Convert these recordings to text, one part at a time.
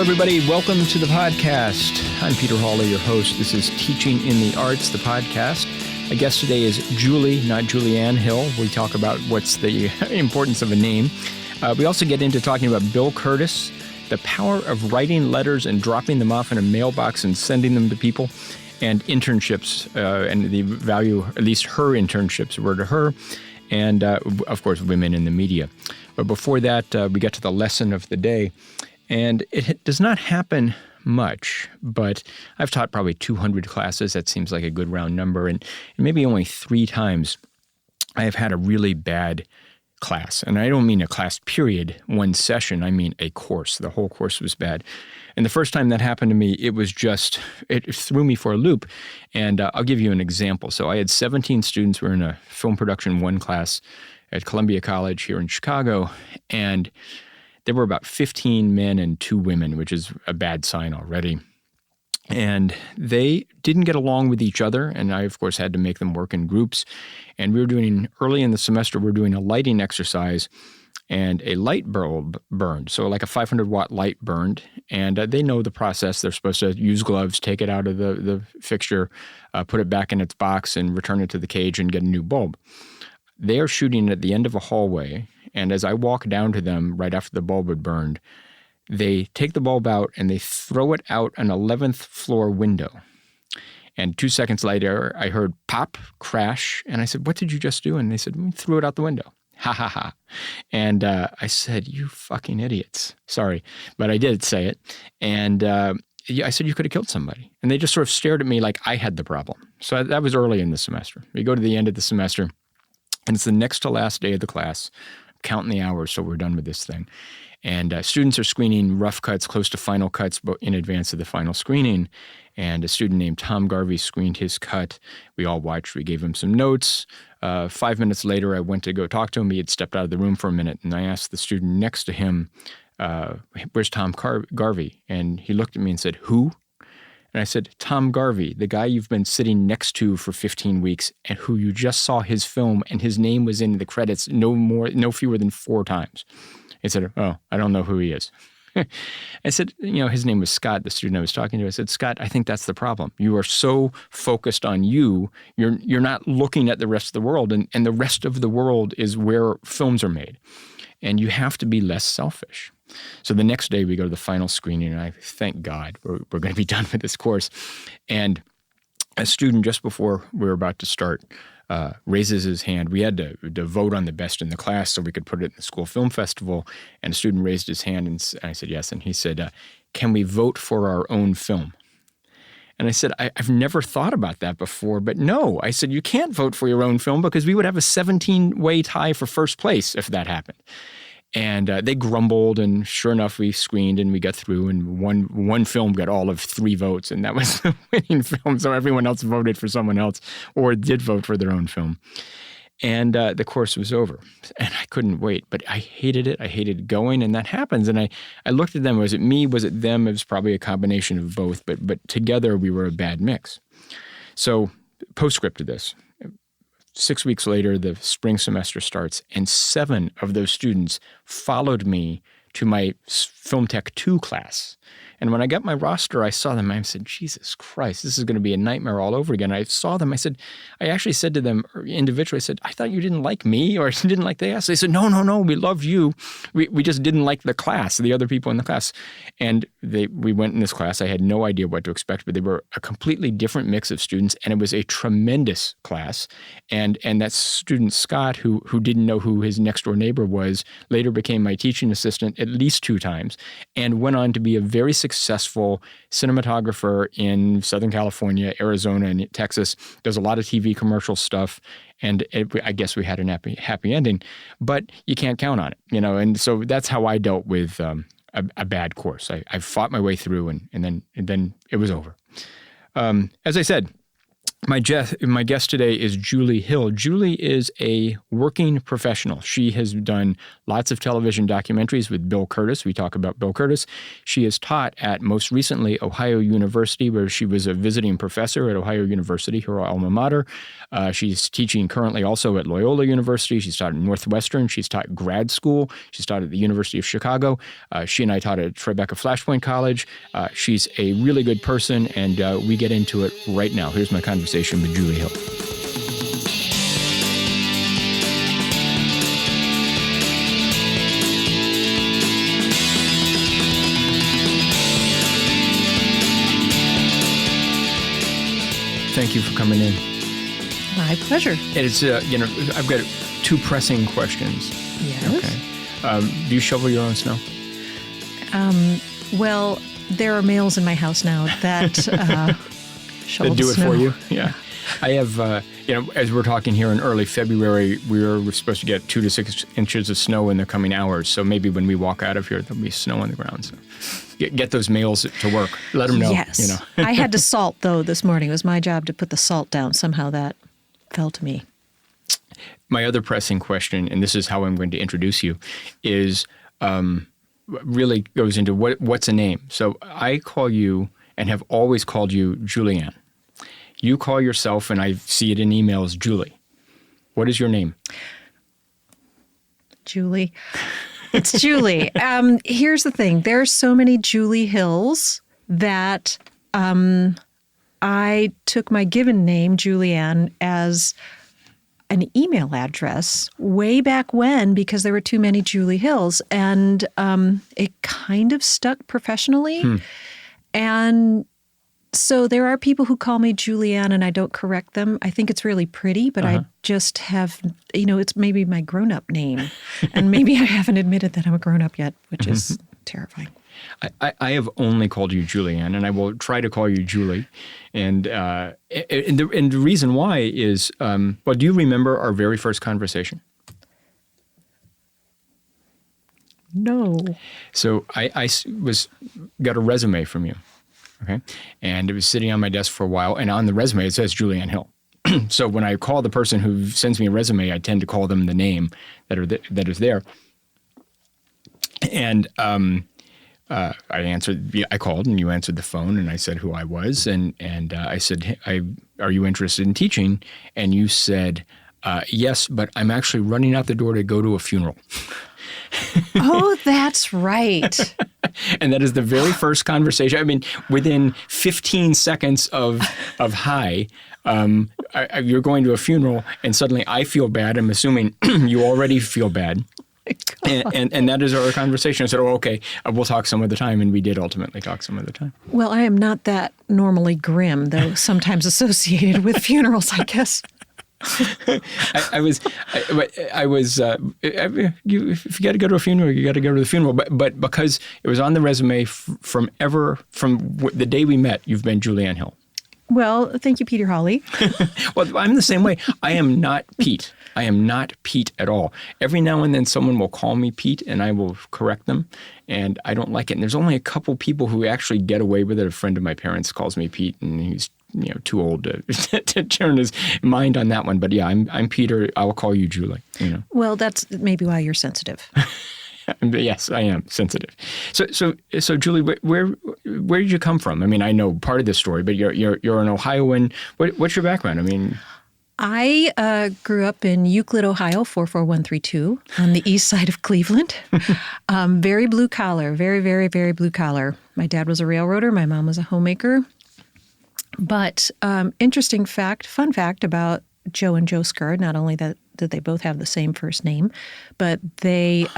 everybody. Welcome to the podcast. I'm Peter Hawley, your host. This is Teaching in the Arts, the podcast. My guest today is Julie, not Julianne Hill. We talk about what's the importance of a name. We also get into talking about Bill Curtis, the power of writing letters and dropping them off in a mailbox and sending them to people, and internships, and the value, at least her internships were to her, and of course, women in the media. But before that, we get to the lesson of the day. And it does not happen much, but I've taught probably 200 classes. That seems like a good round number. And maybe only 3 times I have had a really bad class. And I don't mean a class period, one session. I mean a course. The whole course was bad. And the first time that happened to me, it threw me for a loop. And I'll give you an example. So I had 17 students. We're in a film production 1 class at Columbia College here in Chicago. And there were about 15 men and 2 women, which is a bad sign already. And they didn't get along with each other, and I, of course, had to make them work in groups. And early in the semester, we were doing a lighting exercise, and a light bulb burned. So like a 500-watt light burned, and they know the process. They're supposed to use gloves, take it out of the fixture, put it back in its box, and return it to the cage and get a new bulb. They are shooting at the end of a hallway, and as I walk down to them right after the bulb had burned, they take the bulb out and they throw it out an 11th floor window. And 2 seconds later, I heard pop, crash, and I said, "What did you just do?" And they said, "We threw it out the window." Ha, ha, ha. And I said, "You fucking idiots." Sorry, but I did say it. And I said, "You could have killed somebody." And they just sort of stared at me like I had the problem. So that was early in the semester. We go to the end of the semester, and it's the next to last day of the class. Counting the hours so we're done with this thing. And students are screening rough cuts close to final cuts but in advance of the final screening. And a student named Tom Garvey screened his cut. We all watched. We gave him some notes. 5 minutes later, I went to go talk to him. He had stepped out of the room for a minute. And I asked the student next to him, "Where's Tom Garvey?" And he looked at me and said, "Who?" And I said, "Tom Garvey, the guy you've been sitting next to for 15 weeks and who you just saw his film and his name was in the credits no fewer than 4 times." He said, "Oh, I don't know who he is." I said, his name was Scott, the student I was talking to. I said, "Scott, I think that's the problem. You are so focused on you, you're not looking at the rest of the world, and the rest of the world is where films are made. And you have to be less selfish." So the next day we go to the final screening, and I thank God we're going to be done with this course. And a student, just before we were about to start, raises his hand. We had to vote on the best in the class so we could put it in the school film festival. And a student raised his hand, and I said yes. And he said, "Can we vote for our own film?" And I said, I've never thought about that before, but no. I said, you can't vote for your own film because we would have a 17-way tie for first place if that happened. And they grumbled, and sure enough, we screened and we got through, and one film got all of 3 votes, and that was the winning film. So everyone else voted for someone else or did vote for their own film. And the course was over, and I couldn't wait. But I hated it. I hated going, and that happens. And I looked at them. Was it me? Was it them? It was probably a combination of both. But together, we were a bad mix. So postscript to this. 6 weeks later, the spring semester starts, and 7 of those students followed me to my Film Tech 2 class. And when I got my roster, I saw them. I said, "Jesus Christ, this is going to be a nightmare all over again." I saw them. I actually said to them individually, I said, "I thought you didn't like me or didn't like the class." They said, No, we loved you. We just didn't like the class, the other people in the class. And we went in this class. I had no idea what to expect, but they were a completely different mix of students, and it was a tremendous class. And that student, Scott, who didn't know who his next-door neighbor was, later became my teaching assistant at least 2 times and went on to be a very successful cinematographer in Southern California, Arizona, and Texas. Does a lot of TV commercial stuff, and I guess we had an happy ending, but you can't count on it, And so that's how I dealt with a bad course. I fought my way through, and then it was over. As I said, My guest today is Julie Hill. Julie is a working professional. She has done lots of television documentaries with Bill Curtis. We talk about Bill Curtis. She has taught at, most recently, Ohio University, where she was a visiting professor at Ohio University, her alma mater. She's teaching currently also at Loyola University. She's taught at Northwestern. She's taught grad school. She's taught at the University of Chicago. She and I taught at Tribeca Flashpoint College. She's a really good person, and we get into it right now. Here's my conversation with Julie Hill. Thank you for coming in. My pleasure. And it's I've got two pressing questions. Yes. Okay. Do you shovel your own snow? Well, there are males in my house now that shovel They do it snow. for you? Yeah. I have, as we're talking here in early February, we're supposed to get 2 to 6 inches of snow in the coming hours. So maybe when we walk out of here, there'll be snow on the ground. So get those males to work. Let them know. Yes. I had to salt, though, this morning. It was my job to put the salt down. Somehow that fell to me. My other pressing question, and this is how I'm going to introduce you, is really goes into what's a name. So I call you and have always called you Julianne. You call yourself, and I see it in emails, Julie. What is your name? Julie. It's Julie. Here's the thing. There are so many Julie Hills that I took my given name, Julianne, as an email address way back when because there were too many Julie Hills. And it kind of stuck professionally. And so there are people who call me Julianne and I don't correct them. I think it's really pretty, but I just have, it's maybe my grown-up name. And maybe I haven't admitted that I'm a grown-up yet, which is terrifying. I have only called you Julianne, and I will try to call you Julie. And the reason why is, do you remember our very first conversation? No. So I got a resume from you. Okay. And it was sitting on my desk for a while. And on the resume, it says Julianne Hill. So when I call the person who sends me a resume, I tend to call them the name that is there. And I called and you answered the phone and I said who I was. And I said, are you interested in teaching? And you said, yes, but I'm actually running out the door to go to a funeral. Oh, that's right. And that is the very first conversation. I mean, within 15 seconds of hi, you're going to a funeral, and suddenly I feel bad. I'm assuming you already feel bad. And that is our conversation. I said, okay, we'll talk some other time. And we did ultimately talk some other time. Well, I am not that normally grim, though sometimes associated with funerals, I guess. If you got to go to a funeral, you got to go to the funeral. But because it was on the resume from the day we met, you've been Julianne Hill. Well, thank you, Peter Hawley. Well, I'm the same way. I am not Pete. I am not Pete at all. Every now and then someone will call me Pete and I will correct them, and I don't like it. And there's only a couple people who actually get away with it. A friend of my parents calls me Pete, and he's too old to turn his mind on that one. But yeah, I'm Peter. I'll call you Julie. Well, that's maybe why you're sensitive. Yes, I am sensitive. So Julie, where did you come from? I mean, I know part of this story, but you're an Ohioan. What's your background? I mean, I grew up in Euclid, Ohio, 44132, on the east side of Cleveland. Very blue collar, very, very, very blue collar. My dad was a railroader. My mom was a homemaker. But interesting fact, fun fact about Joe and Joe Skur, not only that they both have the same first name, but they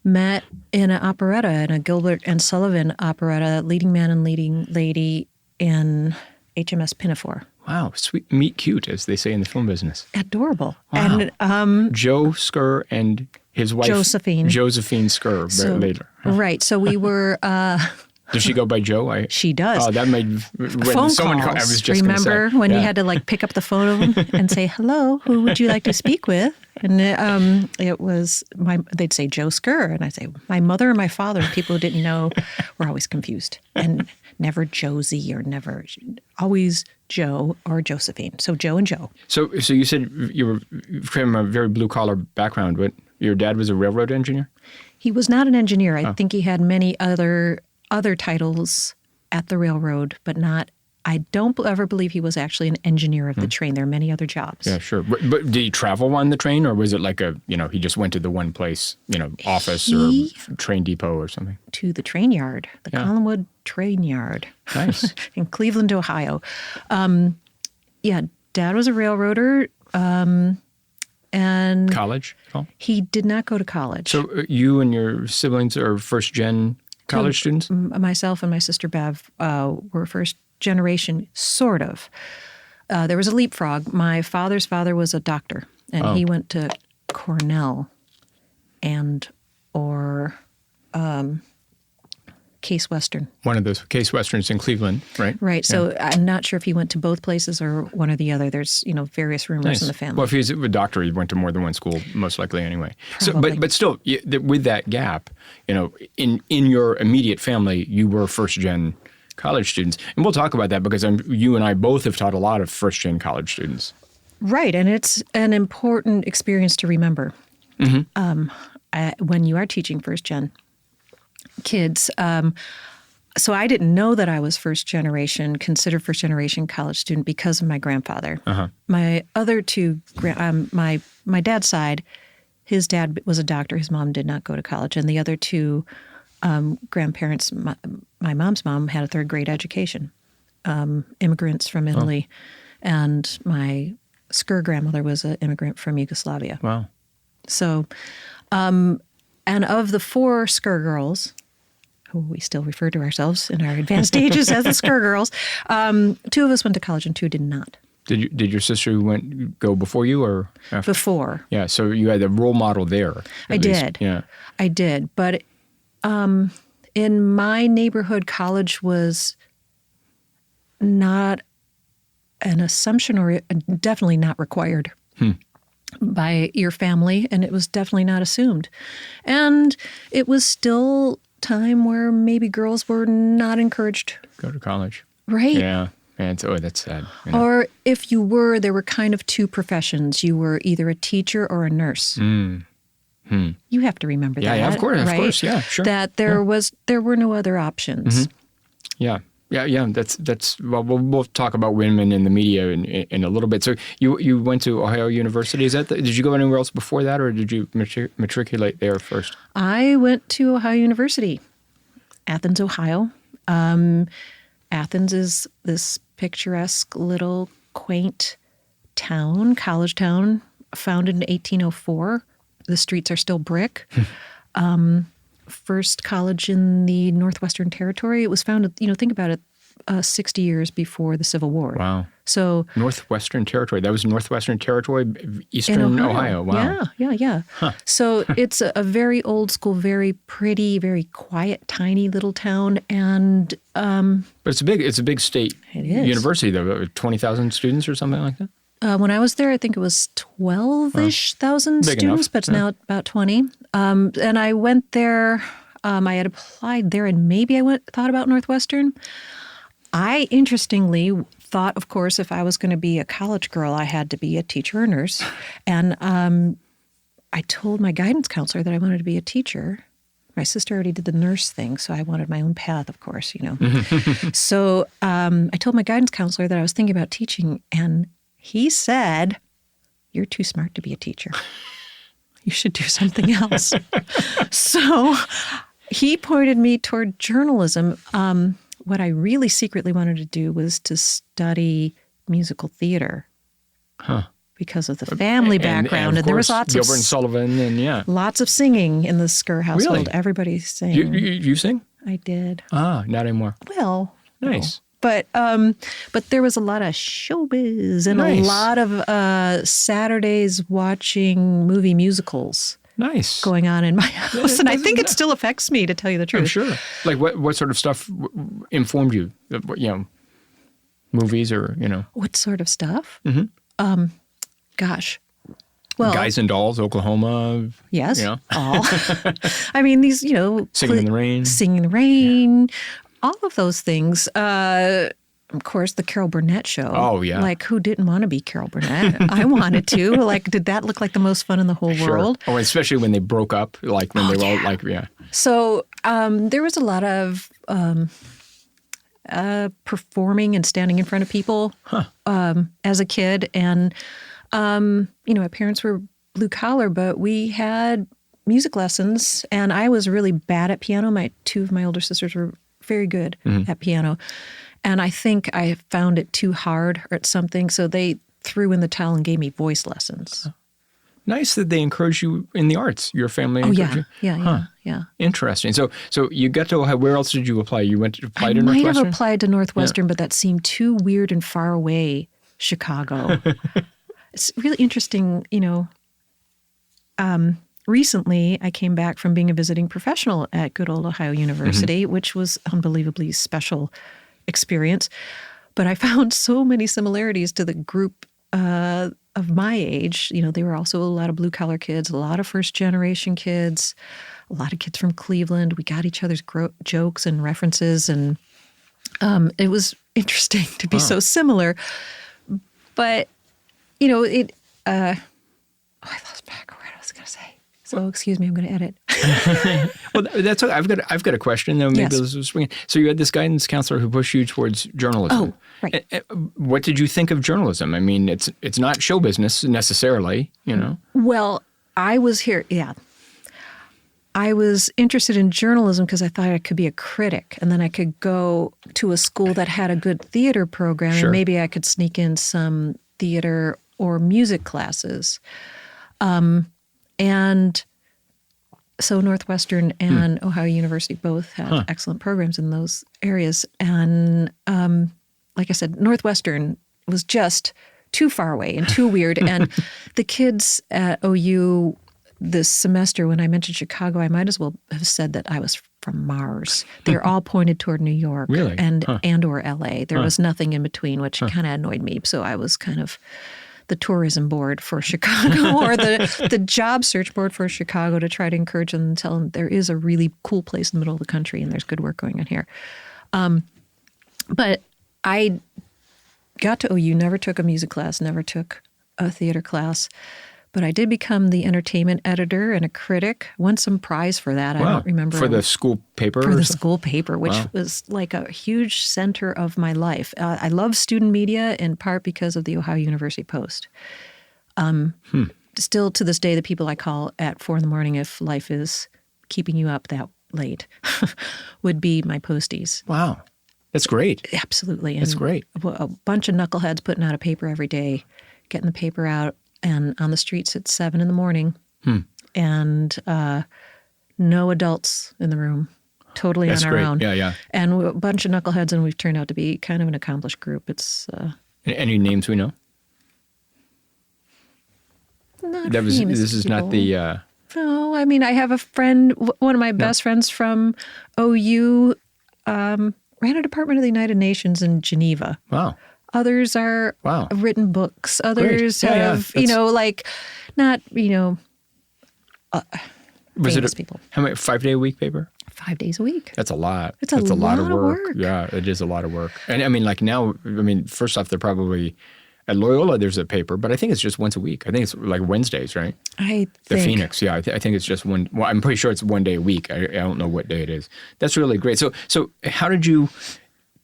met in an operetta, in a Gilbert and Sullivan operetta, Leading Man and Leading Lady in HMS Pinafore. Wow, sweet, meet cute, as they say in the film business. Adorable. Wow. And Joe Skur and his wife, Josephine Skur, later. Huh. Right. So we were... Does she go by Joe? She does. Oh, that made... Phone calls. I was just Remember when you had to pick up the phone and say, hello, who would you like to speak with? And it was, they'd say Joe Skur. And I'd say, my mother and my father. People who didn't know were always confused. And never Josie or never, always Joe or Josephine. So Joe and Joe. So you said you were from a very blue-collar background, but your dad was a railroad engineer? He was not an engineer. I think he had many other titles at the railroad, but not. I don't ever believe he was actually an engineer of the train. There are many other jobs. Yeah, sure. But did he travel on the train, or was it like he just went to the one place, office or train depot or something? To the train yard, the Collinwood Train Yard. Nice. In Cleveland, Ohio. Dad was a railroader. And college? Oh. He did not go to college. So you and your siblings are first-gen college students? Myself and my sister Bev were first generation, sort of. There was a leapfrog. My father's father was a doctor, and he went to Cornell or Case Western. One of those Case Westerns in Cleveland, right? Right. So I'm not sure if he went to both places or one or the other. There's, various rumors in the family. Well, if he's a doctor, he went to more than one school, most likely anyway. Probably. So, but still, with that gap, in your immediate family, you were first-gen college students. And we'll talk about that because you and I both have taught a lot of first-gen college students. Right. And it's an important experience to remember when you are teaching first-gen kids. So I didn't know that I was considered first-generation college student because of my grandfather. Uh-huh. My other two, my dad's side, his dad was a doctor. His mom did not go to college. And the other two grandparents, my mom's mom had a third-grade education, immigrants from Italy. Oh. And my Skur grandmother was an immigrant from Yugoslavia. Wow. So, and of the four Skur girls, who we still refer to ourselves in our advanced ages as the Skur girls, two of us went to college and two did not. Did your sister go before you or after? Before. Yeah, so you had a role model there. I did. Yeah. I did. But in my neighborhood, college was not an assumption or definitely not required by your family, and it was definitely not assumed. And it was still time where maybe girls were not encouraged. Go to college. Right. Yeah. And that's sad. Or if you were, there were kind of two professions. You were either a teacher or a nurse. You have to remember that. Yeah, of course, right? Of course, yeah, sure. That there were no other options. Yeah. That's well, we'll talk about women in the media in a little bit. So you went to Ohio University. Did you go anywhere else before that, or did you matriculate there first? I went to Ohio University, Athens, Ohio. Athens is this picturesque little quaint town, college town, founded in 1804. The streets are still brick. First college in the Northwestern Territory. It was founded, think about it, 60 years before the Civil War. Wow. So Northwestern Territory. That was Northwestern Territory, Eastern Ohio. Wow. Yeah. Huh. So it's a very old school, very pretty, very quiet, tiny little town. And but it's a big state university, though. 20,000 students or something like that? When I was there, I think it was 12-ish thousand students, enough. But it's now about 20. And I went there. I had applied there, and maybe I thought about Northwestern. I interestingly thought, of course, if I was going to be a college girl, I had to be a teacher or nurse. And I told my guidance counselor that I wanted to be a teacher. My sister already did the nurse thing, so I wanted my own path, of course, So I told my guidance counselor that I was thinking about teaching, and he said, "You're too smart to be a teacher. You should do something else." So he pointed me toward journalism. What I really secretly wanted to do was to study musical theater. Because of the family background. And there was lots Gilbert and Sullivan and lots of singing in the Skur household. Really? Everybody sang. You sing? I did. Not anymore. Well, nice. No. But there was a lot of showbiz and a lot of Saturdays watching movie musicals. Nice. Going on in my house. And I think it still affects me, to tell you the truth. I'm sure. Like what sort of stuff informed you? Movies or, What sort of stuff? Gosh. Well, Guys and Dolls, Oklahoma. Yes. All. I mean, these, Singing in the Rain. Singing in the Rain. All of those things. of course, the Carol Burnett show. Oh, yeah. Like, who didn't want to be Carol Burnett? I wanted to. Like, did that look like the most fun in the whole world? Oh, especially when they broke up, like when they were all like, yeah. So there was a lot of performing and standing in front of people as a kid. And, my parents were blue collar, but we had music lessons, and I was really bad at piano. Two of my older sisters were very good at piano. And I think I found it too hard at something, so they threw in the towel and gave me voice lessons. Nice that they encourage you in the arts. Your family encouraged you? Yeah. Interesting. So you got to Ohio. Where else did you apply? You went to apply to Northwestern? I might have applied to Northwestern, but that seemed too weird and far away, Chicago. It's really interesting, recently, I came back from being a visiting professional at good old Ohio University, which was unbelievably special experience. But I found so many similarities to the group of my age. They were also a lot of blue-collar kids, a lot of first-generation kids, a lot of kids from Cleveland. We got each other's jokes and references, and it was interesting to be so similar. But, I lost back what I was going to say. So excuse me, I'm going to edit. Well, that's okay. I've got a question though. Maybe this was springing. So you had this guidance counselor who pushed you towards journalism. Oh, right. What did you think of journalism? I mean, it's not show business necessarily, Well, I was here. Yeah, I was interested in journalism because I thought I could be a critic, and then I could go to a school that had a good theater program, and maybe I could sneak in some theater or music classes. And so Northwestern and Ohio University both had excellent programs in those areas. And like I said, Northwestern was just too far away and too weird. And the kids at OU this semester, when I mentioned Chicago, I might as well have said that I was from Mars. They're all pointed toward New York and or LA. There was nothing in between, which kind of annoyed me. So I was kind of the tourism board for Chicago or the job search board for Chicago to try to encourage them and tell them there is a really cool place in the middle of the country and there's good work going on here. But I got to OU, never took a music class, never took a theater class, but I did become the entertainment editor and a critic. Won some prize for that. Wow. I don't remember. For the school paper? For the school paper, which was like a huge center of my life. I love student media in part because of the Ohio University Post. Still to this day, the people I call at 4 a.m. if life is keeping you up that late would be my posties. Wow. That's great. Absolutely. That's great. A bunch of knuckleheads putting out a paper every day, getting the paper out and on the streets at 7 a.m. And no adults in the room, totally on our own. Yeah. And a bunch of knuckleheads, and we've turned out to be kind of an accomplished group. It's any names we know? This is not the... No, I mean, I have a friend, one of my best friends from OU, ran a department of the United Nations in Geneva. Wow. Others have written books. Others have, not, famous people. How many, 5-day a week paper? 5 days a week. That's a lot. It's a lot of work. Yeah, it is a lot of work. And I mean, like now, first off, they're probably, at Loyola, there's a paper, but I think it's just once a week. I think it's like Wednesdays, right? The Phoenix, I think it's just one. Well, I'm pretty sure it's 1 day a week. I don't know what day it is. That's really great. So how did you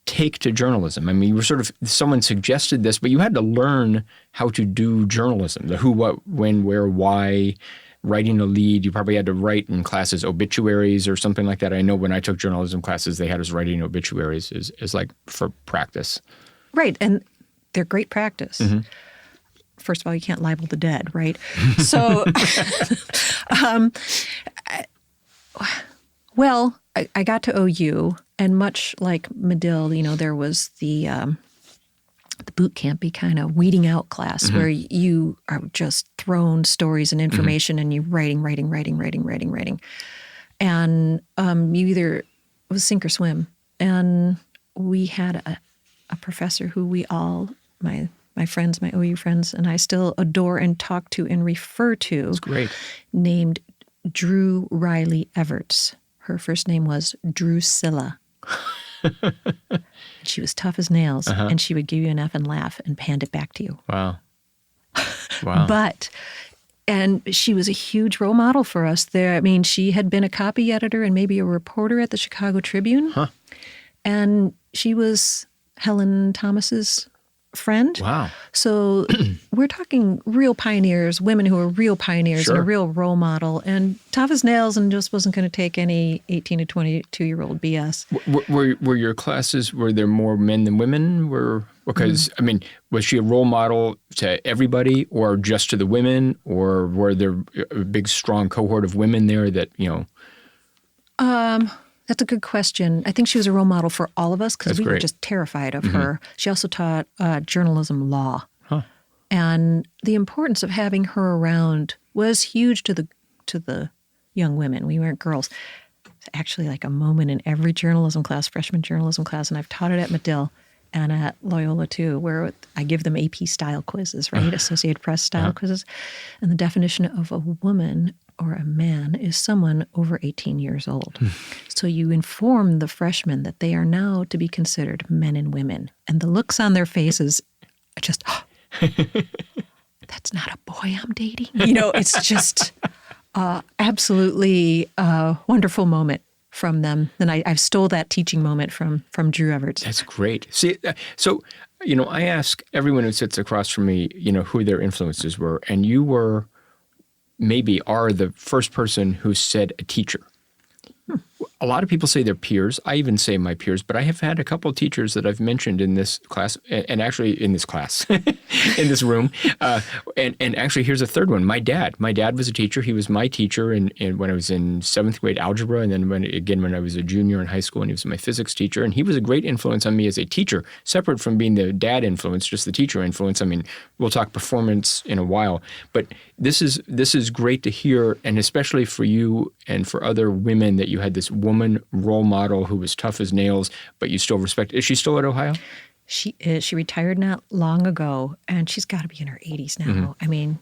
take to journalism? I mean, you were someone suggested this, but you had to learn how to do journalism, the who, what, when, where, why, writing a lead. You probably had to write in classes obituaries or something like that. I know when I took journalism classes, they had us writing obituaries as like for practice. Right. And they're great practice. Mm-hmm. First of all, you can't libel the dead, right? So, well, I got to OU, and much like Medill, there was the boot campy kind of weeding out class where you are just thrown stories and information and you writing. And you either, it was sink or swim. And we had a professor who we all, my friends, my OU friends, and I still adore and talk to and refer to. That's great. Named Drew Riley Everts. Her first name was Drusilla. She was tough as nails, and she would give you an F and laugh and hand it back to you. Wow. Wow. And she was a huge role model for us there. I mean, she had been a copy editor and maybe a reporter at the Chicago Tribune. Huh. And she was Helen Thomas's friend. Wow. So we're talking real pioneers, women who were real pioneers and a real role model, and tough as nails, and just wasn't going to take any 18 to 22-year-old BS. Were your classes, were there more men than women? Because, I mean, was she a role model to everybody or just to the women? Or were there a big, strong cohort of women there that, That's a good question. I think she was a role model for all of us because we were great. just terrified of her. She also taught journalism law. And the importance of having her around was huge to the young women. We weren't girls. It's actually like a moment in every journalism class, freshman journalism class, and I've taught it at Medill and at Loyola too, where I give them AP style quizzes, right? Associated Press style quizzes. And the definition of a woman or a man is someone over 18 years old. So you inform the freshmen that they are now to be considered men and women. And the looks on their faces are just, that's not a boy I'm dating. It's just absolutely a wonderful moment from them. And I've stole that teaching moment from Drew Everts. That's great. See, so, I ask everyone who sits across from me, who their influences were, and you were are the first person who said a teacher. A lot of people say their peers. I even say my peers, but I have had a couple of teachers that I've mentioned in this class, and actually in this class, in this room. And actually, here's a third one. My dad. My dad was a teacher. He was my teacher when I was in seventh grade algebra, and then when I was a junior in high school, and he was my physics teacher. And he was a great influence on me as a teacher, separate from being the dad influence, just the teacher influence. I mean, we'll talk performance in a while, but this is great to hear, and especially for you and for other women, that you had this woman role model who was tough as nails, but you still respect. Is she still at Ohio? She is. She retired not long ago, and she's got to be in her 80s now. I mean,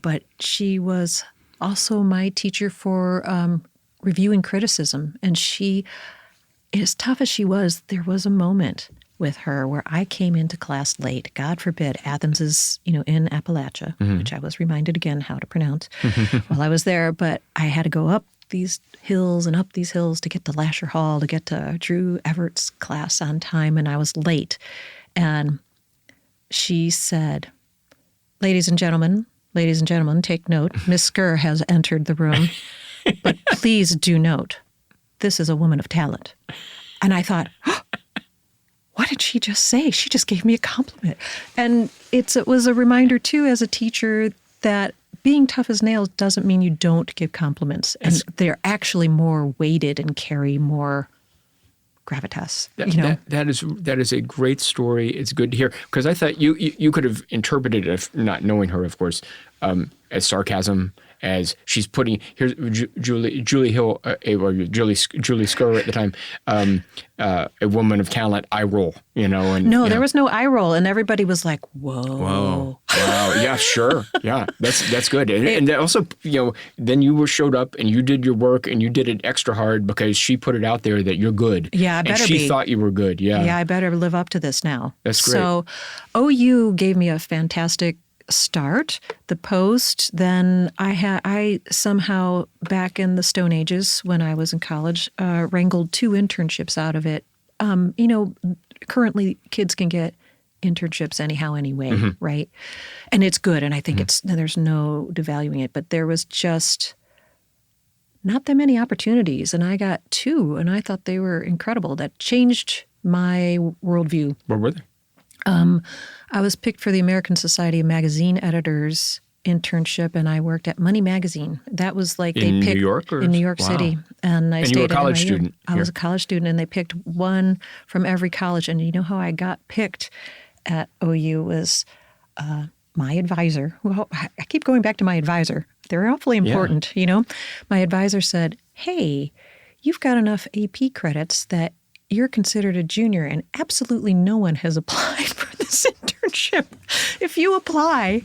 but she was also my teacher for reviewing criticism. And she, as tough as she was, there was a moment with her where I came into class late. God forbid. Athens is, in Appalachia, which I was reminded again how to pronounce while I was there. But I had to go up these hills and up these hills to get to Lasher Hall, to get to Drew Everts' class on time, and I was late. And she said, ladies and gentlemen, take note. Miss Skur has entered the room, but please do note, this is a woman of talent. And I thought, what did she just say? She just gave me a compliment. And it was a reminder, too, as a teacher, that being tough as nails doesn't mean you don't give compliments. And they're actually more weighted and carry more gravitas. That is a great story. It's good to hear, because I thought you could have interpreted it, not knowing her, of course, as sarcasm, as she's putting, here's Julie Hill, or Julie Skur at the time, a woman of talent, eye roll, And, there was no eye roll, and everybody was like, whoa. Wow. Yeah, sure. Yeah, that's good. And also, then you showed up and you did your work and you did it extra hard because she put it out there that you're good. Yeah, I better be. And she thought you were good. Yeah. Yeah, I better live up to this now. That's great. So OU gave me a fantastic start. The Post, then I somehow, back in the Stone Ages when I was in college, wrangled 2 internships out of it. Currently kids can get internships anyhow, anyway, right? And it's good, and I think there's no devaluing it, but there was just not that many opportunities, and I got 2, and I thought they were incredible. That changed my worldview. What were they? I was picked for the American Society of Magazine Editors internship, and I worked at Money Magazine. That was like in New York, in New York City, and I stayed. You were a college student. I was a college student, and they picked one from every college. And you know how I got picked at OU was my advisor. Well, I keep going back to my advisor. They're awfully important, My advisor said, "Hey, you've got enough AP credits that you're considered a junior, and absolutely no one has applied for this internship. If you apply,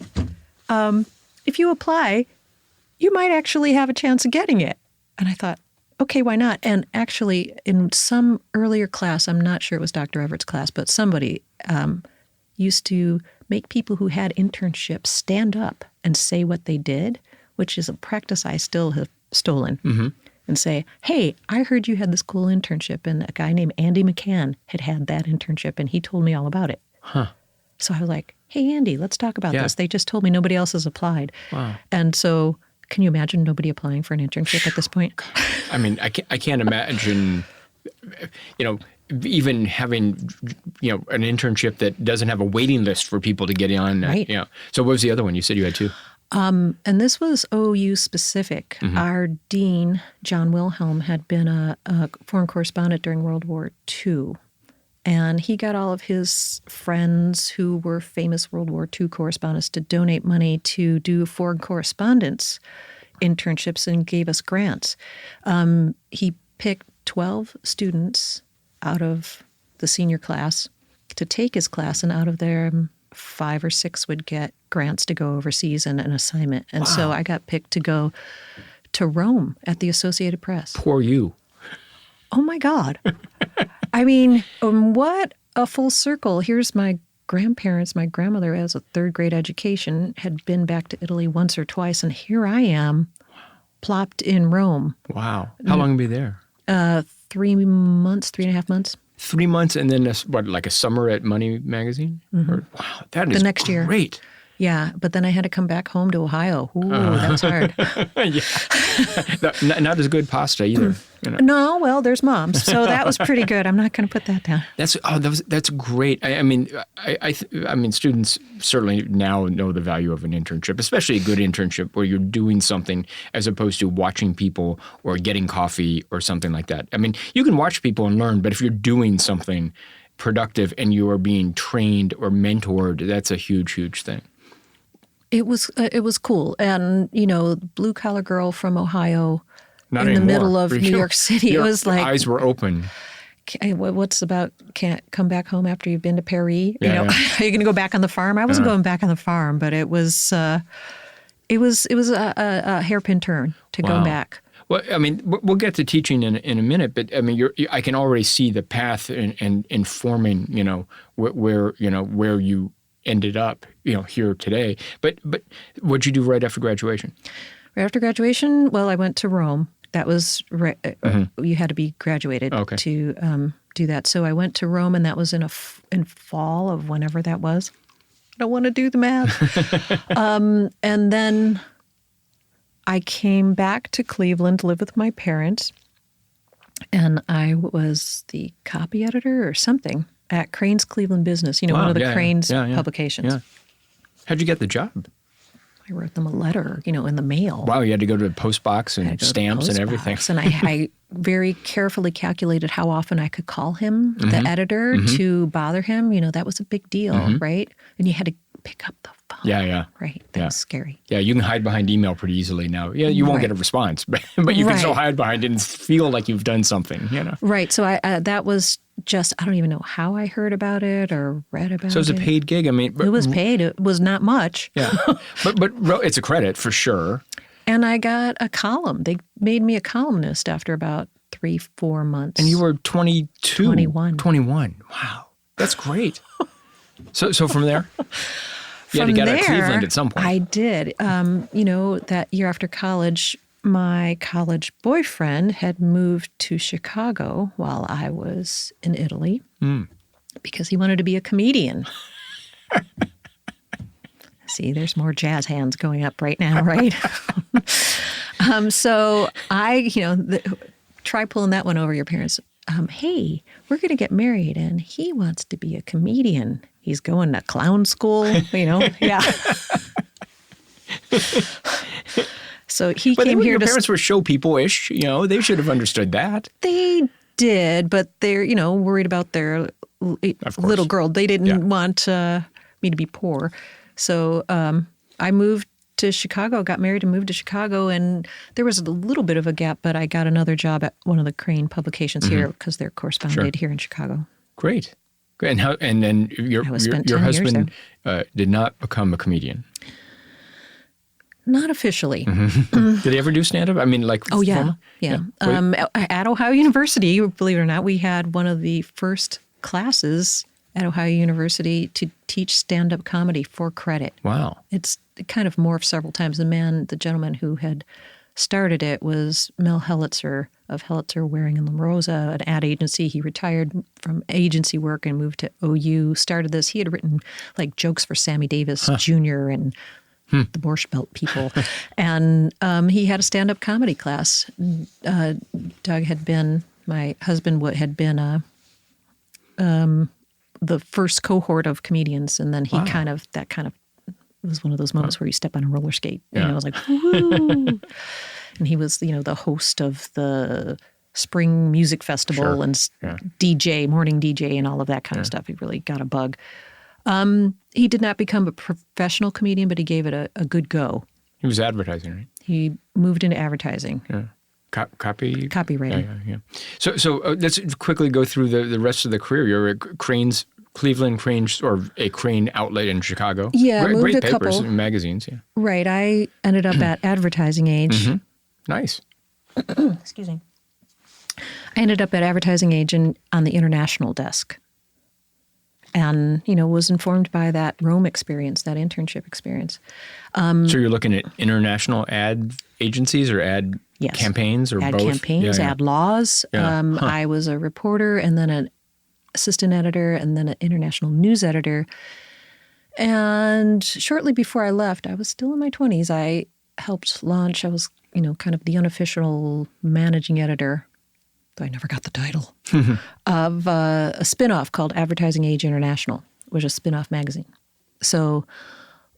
you might actually have a chance of getting it." And I thought, okay, why not? And actually, in some earlier class, I'm not sure it was Dr. Everett's class, but somebody used to make people who had internships stand up and say what they did, which is a practice I still have stolen, and say, hey, I heard you had this cool internship, and a guy named Andy McCann had that internship, and he told me all about it. Huh. So I was like, hey, Andy, let's talk about this. They just told me nobody else has applied. Wow. And so can you imagine nobody applying for an internship at this point? I mean, I can't imagine, even having, an internship that doesn't have a waiting list for people to get on. Right. So what was the other one? You said you had two. And this was OU specific. Our dean, John Wilhelm, had been a foreign correspondent during World War II. And he got all of his friends who were famous World War II correspondents to donate money to do foreign correspondence internships and gave us grants. He picked 12 students out of the senior class to take his class, and out of there, 5 or 6 would get grants to go overseas and an assignment. And so I got picked to go to Rome at the Associated Press. Poor you. Oh, my God. I mean, what a full circle. Here's my grandparents. My grandmother has a 3rd grade education, had been back to Italy once or twice, and here I am, plopped in Rome. Wow. How long were you there? 3 months, 3.5 months. 3 months, and then like a summer at Money Magazine? Wow, that is the next year. Great. Yeah, but then I had to come back home to Ohio. Ooh, that was hard. Not as good pasta either. No, well, there's Mom's, so that was pretty good. I'm not going to put that down. That's great. I mean, students certainly now know the value of an internship, especially a good internship where you're doing something as opposed to watching people or getting coffee or something like that. I mean, you can watch people and learn, but if you're doing something productive and you are being trained or mentored, that's a huge, huge thing. It was cool, and blue collar girl from Ohio, Not in anymore. The middle of New York City. It was like eyes were open. What's about can't come back home after you've been to Paris? Yeah. Are you going to go back on the farm? I wasn't going back on the farm, but it was a hairpin turn to go back. Well, I mean, we'll get to teaching in a minute, but I mean, I can already see the path and informing, where you ended up, here today. But what'd you do right after graduation? Right after graduation, well, I went to Rome. That was you had to be graduated to do that. So I went to Rome, and that was in fall of whenever that was. I don't want to do the math. And then I came back to Cleveland to live with my parents, and I was the copy editor or something at Crane's Cleveland Business, one of the Crane's publications. Yeah. How'd you get the job? I wrote them a letter, in the mail. Wow, you had to go to the post box and stamps and everything. And I very carefully calculated how often I could call him, the editor, to bother him. That was a big deal, right? And you had to pick up the phone. Yeah. Right. That was scary. Yeah, you can hide behind email pretty easily now. Yeah, you won't get a response, but you can still hide behind it and feel like you've done something, Right. So that was just, I don't even know how I heard about it or read about it. So it was a paid gig. I mean, it was paid. It was not much. Yeah, but it's a credit for sure. And I got a column. They made me a columnist after about 3-4 months. And you were 22? 21. 21. Wow, that's great. So from there, you had to get out of Cleveland at some point. I did. That year after college, my college boyfriend had moved to Chicago while I was in Italy because he wanted to be a comedian. See, there's more jazz hands going up right now, right? So I, try pulling that one over your parents. Hey, we're going to get married, and he wants to be a comedian. He's going to clown school, yeah. So he came here your parents were show people-ish, they should have understood that. They did, but they're, worried about their little girl. They didn't want me to be poor. So I moved to Chicago, got married and moved to Chicago, and there was a little bit of a gap, but I got another job at one of the Crane publications here because they're corresponded here in Chicago. Great. And then your husband did not become a comedian. Not officially. Did he ever do stand-up? I mean, like, Oh, yeah. formal? Yeah. At Ohio University, believe it or not, we had one of the first classes at Ohio University to teach stand-up comedy for credit. Wow. It kind of morphed several times. The gentleman who had started it was Mel Hellitzer of Hellitzer, Waring and LaRosa, an ad agency. He retired from agency work and moved to OU, started this. He had written like jokes for Sammy Davis Jr. and the Borscht Belt people. And he had a stand-up comedy class. Doug had been, my husband had been the first cohort of comedians. And then he that kind of was one of those moments where you step on a roller skate. And I was like, woo! And he was, the host of the Spring Music Festival and DJ, morning DJ and all of that kind of stuff. He really got a bug. He did not become a professional comedian, but he gave it a good go. He was advertising, right? He moved into advertising. Yeah. Copywriting. Yeah. So let's quickly go through the rest of the career. You're at Cleveland Cranes, or a Crane outlet in Chicago. Yeah, great moved a papers couple. and magazines. Yeah. Right. I ended up at Advertising Age. Mm-hmm. Nice. Excuse me. I ended up at Advertising Age on the international desk. And, was informed by that Rome experience, that internship experience. So you're looking at international ad agencies or ad campaigns or ad both? Campaigns, ad laws. Yeah. I was a reporter and then an assistant editor and then an international news editor. And shortly before I left, I was still in my 20s. I helped launch, I was, kind of the unofficial managing editor, though I never got the title, of a spinoff called Advertising Age International, which was a spinoff magazine. So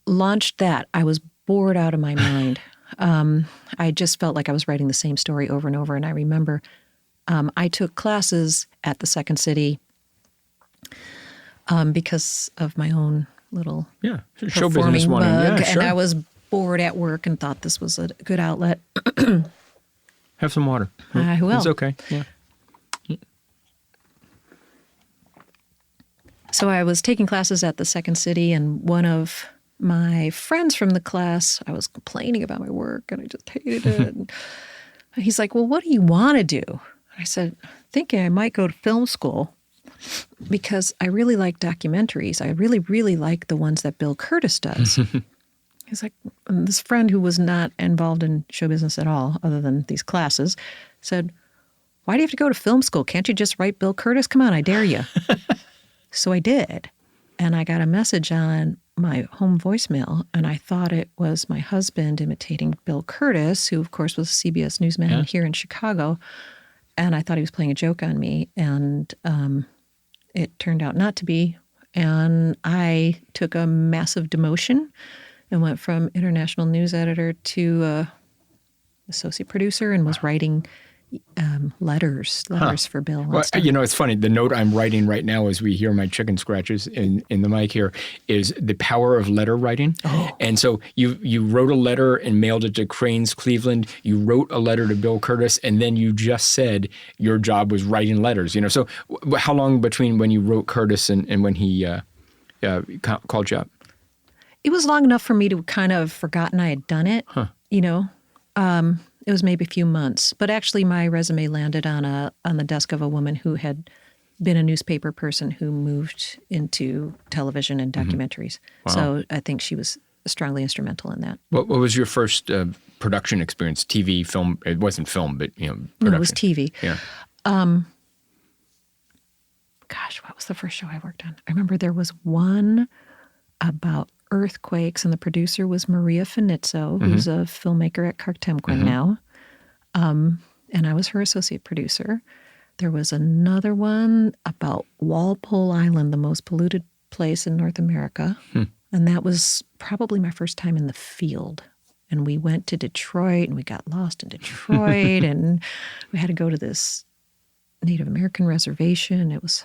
launched that. I was bored out of my mind. I just felt like I was writing the same story over and over. And I remember I took classes at the Second City because of my own little show business bug. Yeah, sure. And I was bored at work and thought this was a good outlet. Have some water. I will. It's okay. Yeah. So I was taking classes at the Second City, and one of my friends from the class, I was complaining about my work, and I just hated it. And he's like, well, what do you want to do? I said, thinking I might go to film school because I really like documentaries. I really, really like the ones that Bill Curtis does. He's like, this friend who was not involved in show business at all, other than these classes, said, why do you have to go to film school? Can't you just write Bill Curtis? Come on, I dare you. So I did. And I got a message on my home voicemail, and I thought it was my husband imitating Bill Curtis, who, of course, was a CBS newsman here in Chicago. And I thought he was playing a joke on me, and it turned out not to be. And I took a massive demotion and went from international news editor to associate producer and was writing letters for Bill. And Well, stuff. it's funny. The note I'm writing right now as we hear my chicken scratches in the mic here is the power of letter writing. Oh. And so you wrote a letter and mailed it to Cranes Cleveland. You wrote a letter to Bill Curtis, and then you just said your job was writing letters. So how long between when you wrote Curtis and when he called you up? It was long enough for me to kind of forgotten I had done it. It was maybe a few months, but actually my resume landed on the desk of a woman who had been a newspaper person who moved into television and documentaries. Wow. So I think she was strongly instrumental in that. What was your first production experience? TV, film? It wasn't film, but production. No, it was TV. Yeah. What was the first show I worked on? I remember there was one about earthquakes, and the producer was Maria Finizzo, who's a filmmaker at Cartemquin now. And I was her associate producer. There was another one about Walpole Island, the most polluted place in North America. And that was probably my first time in the field. And we went to Detroit, and we got lost in Detroit, and we had to go to this Native American reservation. It was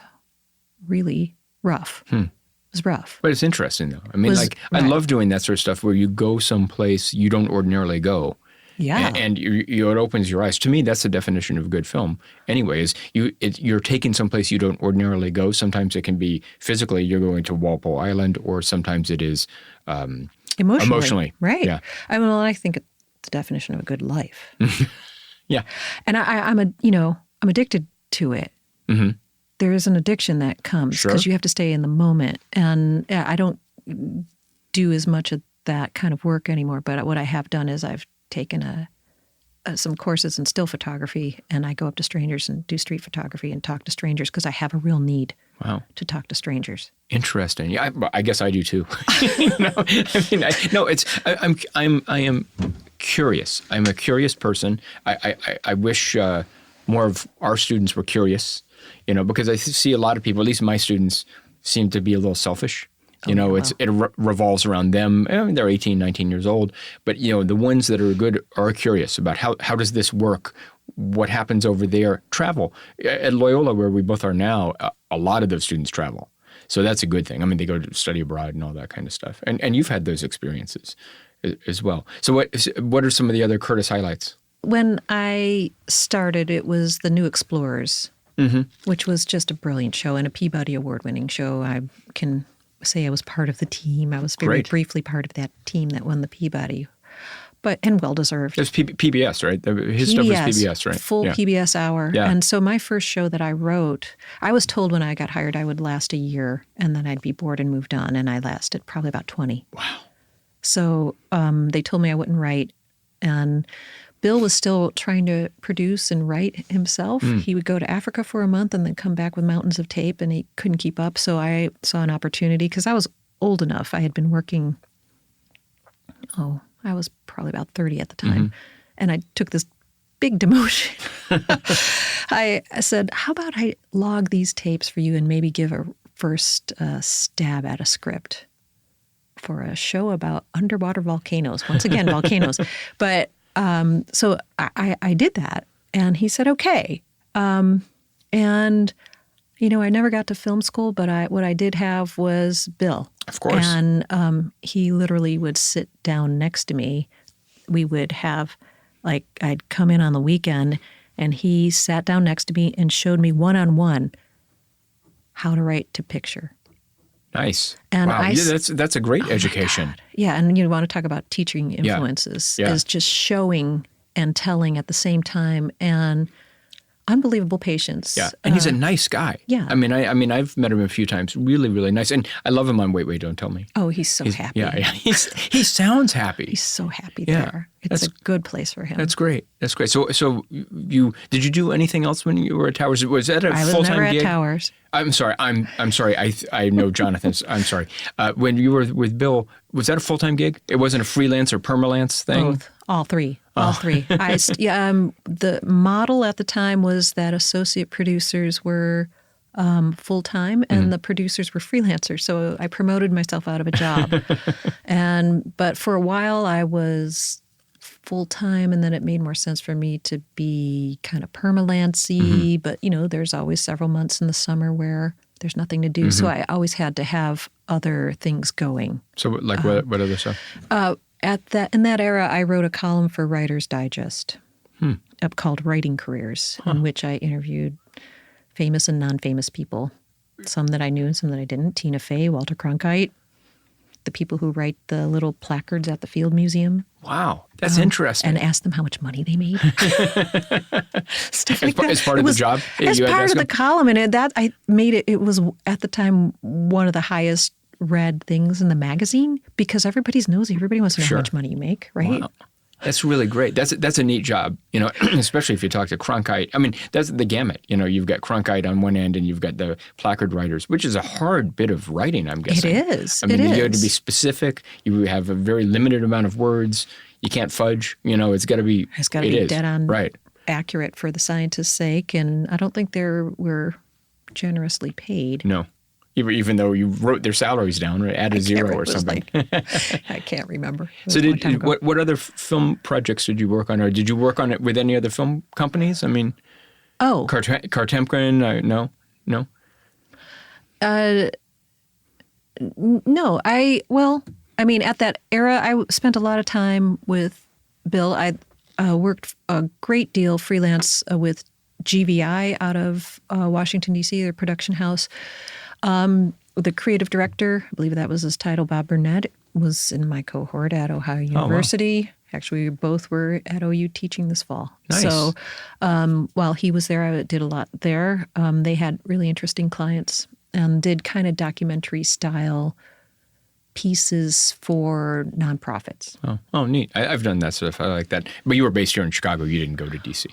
really rough. It was rough. But it's interesting, though. I mean, I love doing that sort of stuff where you go someplace you don't ordinarily go. Yeah. And it opens your eyes. To me, that's the definition of good film. Anyway, is you're taking someplace you don't ordinarily go. Sometimes it can be physically, you're going to Walpole Island, or sometimes it is Emotionally. Right. Yeah. I think it's the definition of a good life. Yeah. And I'm addicted to it. Mm-hmm. There is an addiction that comes because you have to stay in the moment. And I don't do as much of that kind of work anymore. But what I have done is I've taken some courses in still photography, and I go up to strangers and do street photography and talk to strangers because I have a real need to talk to strangers. Interesting. Yeah, I guess I do too. I am curious. I'm a curious person. I wish more of our students were curious, because I see a lot of people, at least my students, seem to be a little selfish. It revolves around them. I mean, they're 18, 19 years old. But, the ones that are good are curious about how does this work? What happens over there? Travel. At Loyola, where we both are now, a lot of those students travel. So that's a good thing. I mean, they go to study abroad and all that kind of stuff. And you've had those experiences as well. So what are some of the other Curtis highlights? When I started, it was The New Explorers, which was just a brilliant show and a Peabody Award-winning show. I can say I was part of the team. I was very briefly part of that team that won the Peabody, and well-deserved. It was PBS, right? His stuff was PBS, right? Full PBS hour. Yeah. And so my first show that I wrote, I was told when I got hired I would last a year and then I'd be bored and moved on, and I lasted probably about 20. Wow. So they told me I wouldn't write, and Bill was still trying to produce and write himself. He would go to Africa for a month and then come back with mountains of tape, and he couldn't keep up. So I saw an opportunity because I was old enough. I had been working, I was probably about 30 at the time. And I took this big demotion. I said, how about I log these tapes for you and maybe give a first stab at a script for a show about underwater volcanoes. Once again, volcanoes. But so I did that, and he said, okay. And, I never got to film school, but what I did have was Bill. Of course. And he literally would sit down next to me. We would have, I'd come in on the weekend, and he sat down next to me and showed me one-on-one how to write to picture. Nice. And wow. That's a great education. Yeah, and you want to talk about teaching influences is just showing and telling at the same time, and unbelievable patience. Yeah, and he's a nice guy. Yeah. I mean, I've met him a few times. Really, really nice, and I love him on Wait, Don't Tell Me. Oh, he's so happy. Yeah. He sounds happy. He's so happy there. It's a good place for him. That's great. So did you do anything else when you were at Towers? Was that a full-time gig? I was never at Towers. I'm sorry. I'm sorry. I know Jonathan's. I'm sorry. When you were with Bill, was that a full-time gig? It wasn't a freelance or permalance thing? Both. All three. The model at the time was that associate producers were full-time and the producers were freelancers. So I promoted myself out of a job. But for a while I was full-time, and then it made more sense for me to be kind of permalance-y. But, there's always several months in the summer where there's nothing to do. So I always had to have other things going. So what other stuff? In that era, I wrote a column for Writer's Digest called Writing Careers, in which I interviewed famous and non-famous people, some that I knew and some that I didn't. Tina Fey, Walter Cronkite, the people who write the little placards at the Field Museum. Wow, that's interesting. And asked them how much money they made. Stuff like that. As part of the job? As part of the column. And I made it, it was at the time one of the highest read things in the magazine because everybody's nosy. Everybody wants to know how much money you make, right? Wow. That's really great. That's a neat job, especially if you talk to Cronkite. I mean, that's the gamut. You've got Cronkite on one end and you've got the placard writers, which is a hard bit of writing, I'm guessing. It is. I mean, you have to be specific. You have a very limited amount of words. You can't fudge. It's got to be. It's got to be dead on accurate for the scientists' sake. And I don't think we're generously paid. No. Even though you wrote their salaries down, or added zero or something. I can't remember. So what other film projects did you work on, or did you work on it with any other film companies? I mean, Kartemkin, no. No, at that era, I spent a lot of time with Bill. I worked a great deal freelance with GVI out of Washington, D.C., their production house. the creative director, I believe that was his title, Bob Burnett, was in my cohort at Ohio University. Wow. Actually, we both were at OU teaching this fall. Nice. So while he was there, I did a lot there. They had really interesting clients and did kind of documentary style pieces for nonprofits. Oh, neat. I've done that stuff. I like that. But you were based here in Chicago. You didn't go to D.C.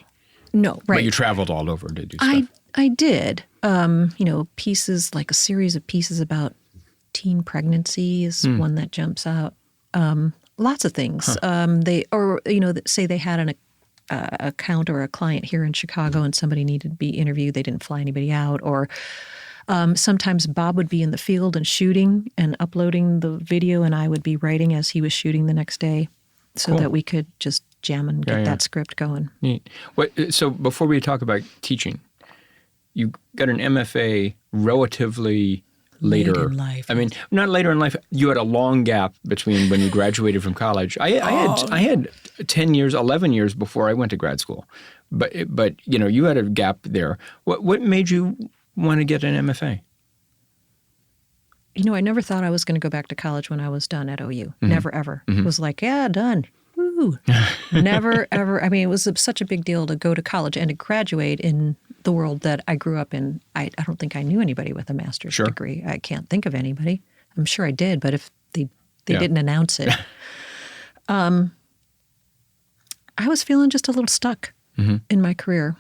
No, right. But you traveled all over to do stuff. I did. Pieces, like a series of pieces about teen pregnancy is one that jumps out. Lots of things. Say they had an account or a client here in Chicago and somebody needed to be interviewed. They didn't fly anybody out. Or sometimes Bob would be in the field and shooting and uploading the video, and I would be writing as he was shooting the next day so that we could just jam and get that script going. Neat. So before we talk about teaching, you got an MFA relatively later. Late in life. I mean, not later in life. You had a long gap between when you graduated from college. I had 10 years, 11 years before I went to grad school. But you had a gap there. What made you want to get an MFA? I never thought I was going to go back to college when I was done at OU. Mm-hmm. Never, ever. Mm-hmm. It was like, yeah, done. Woo. Never, ever. I mean, it was such a big deal to go to college and to graduate in the world that I grew up in. I don't think I knew anybody with a master's degree. I can't think of anybody. I'm sure I did, but if they didn't announce it. I was feeling just a little stuck in my career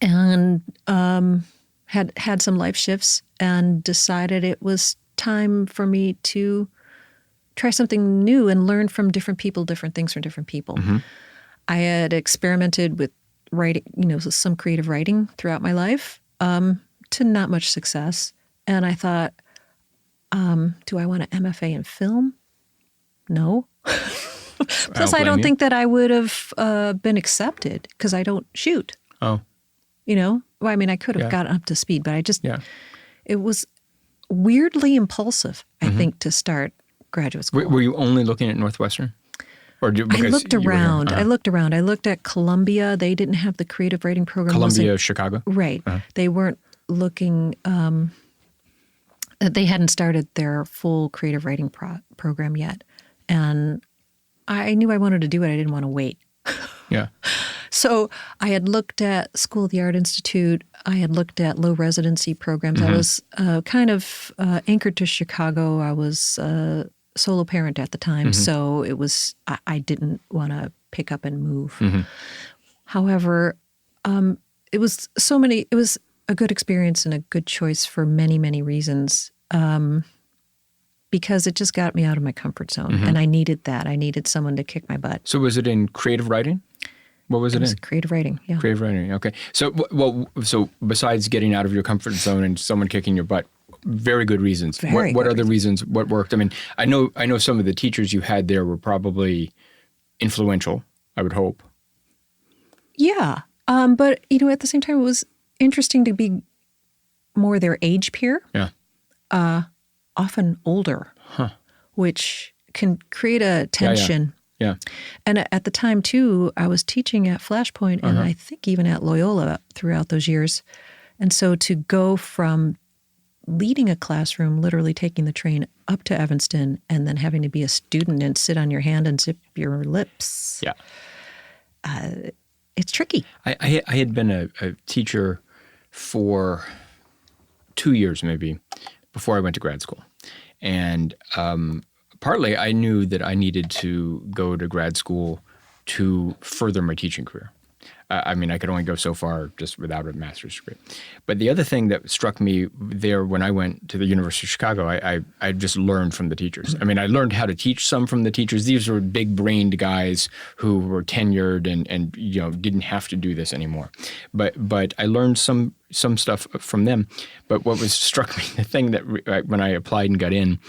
and had some life shifts and decided it was time for me to try something new and learn from different people, different things from different people. Mm-hmm. I had experimented with writing, some creative writing throughout my life, to not much success. And I thought, do I want an MFA in film? No. Plus, I don't think that I would have been accepted because I don't shoot. Oh. Well, I mean, I could have gotten up to speed, but it was weirdly impulsive, I think, to start graduate school. Were you only looking at Northwestern? Or I looked around. I looked around. I looked at Columbia. They didn't have the creative writing program. Columbia, Chicago? Right. Uh-huh. They weren't looking, they hadn't started their full creative writing program yet. And I knew I wanted to do it. I didn't want to wait. Yeah. So I had looked at School of the Art Institute. I had looked at low residency programs. Mm-hmm. I was kind of anchored to Chicago. I was a solo parent at the time, so it was I didn't want to pick up and move. Mm-hmm. However, it was a good experience and a good choice for many, many reasons. Because it just got me out of my comfort zone, and I needed that. I needed someone to kick my butt. So was it in creative writing? What was it in? Creative writing, yeah. Creative writing, okay. So, so besides getting out of your comfort zone and someone kicking your butt, very good reasons. What are the reasons? What worked? I mean, I know some of the teachers you had there were probably influential, I would hope. Yeah, but at the same time, it was interesting to be more their age peer. Yeah. Often older, which can create a tension. Yeah. And at the time, too, I was teaching at Flashpoint and I think even at Loyola throughout those years. And so to go from leading a classroom, literally taking the train up to Evanston and then having to be a student and sit on your hand and zip your lips. Yeah. It's tricky. I had been a teacher for 2 years maybe before I went to grad school. And partly I knew that I needed to go to grad school to further my teaching career. I mean, I could only go so far just without a master's degree. But the other thing that struck me there when I went to the University of Chicago, I just learned from the teachers. I mean, I learned how to teach some from the teachers. These were big-brained guys who were tenured and didn't have to do this anymore. But I learned some stuff from them. But what struck me, the thing that when I applied and got in,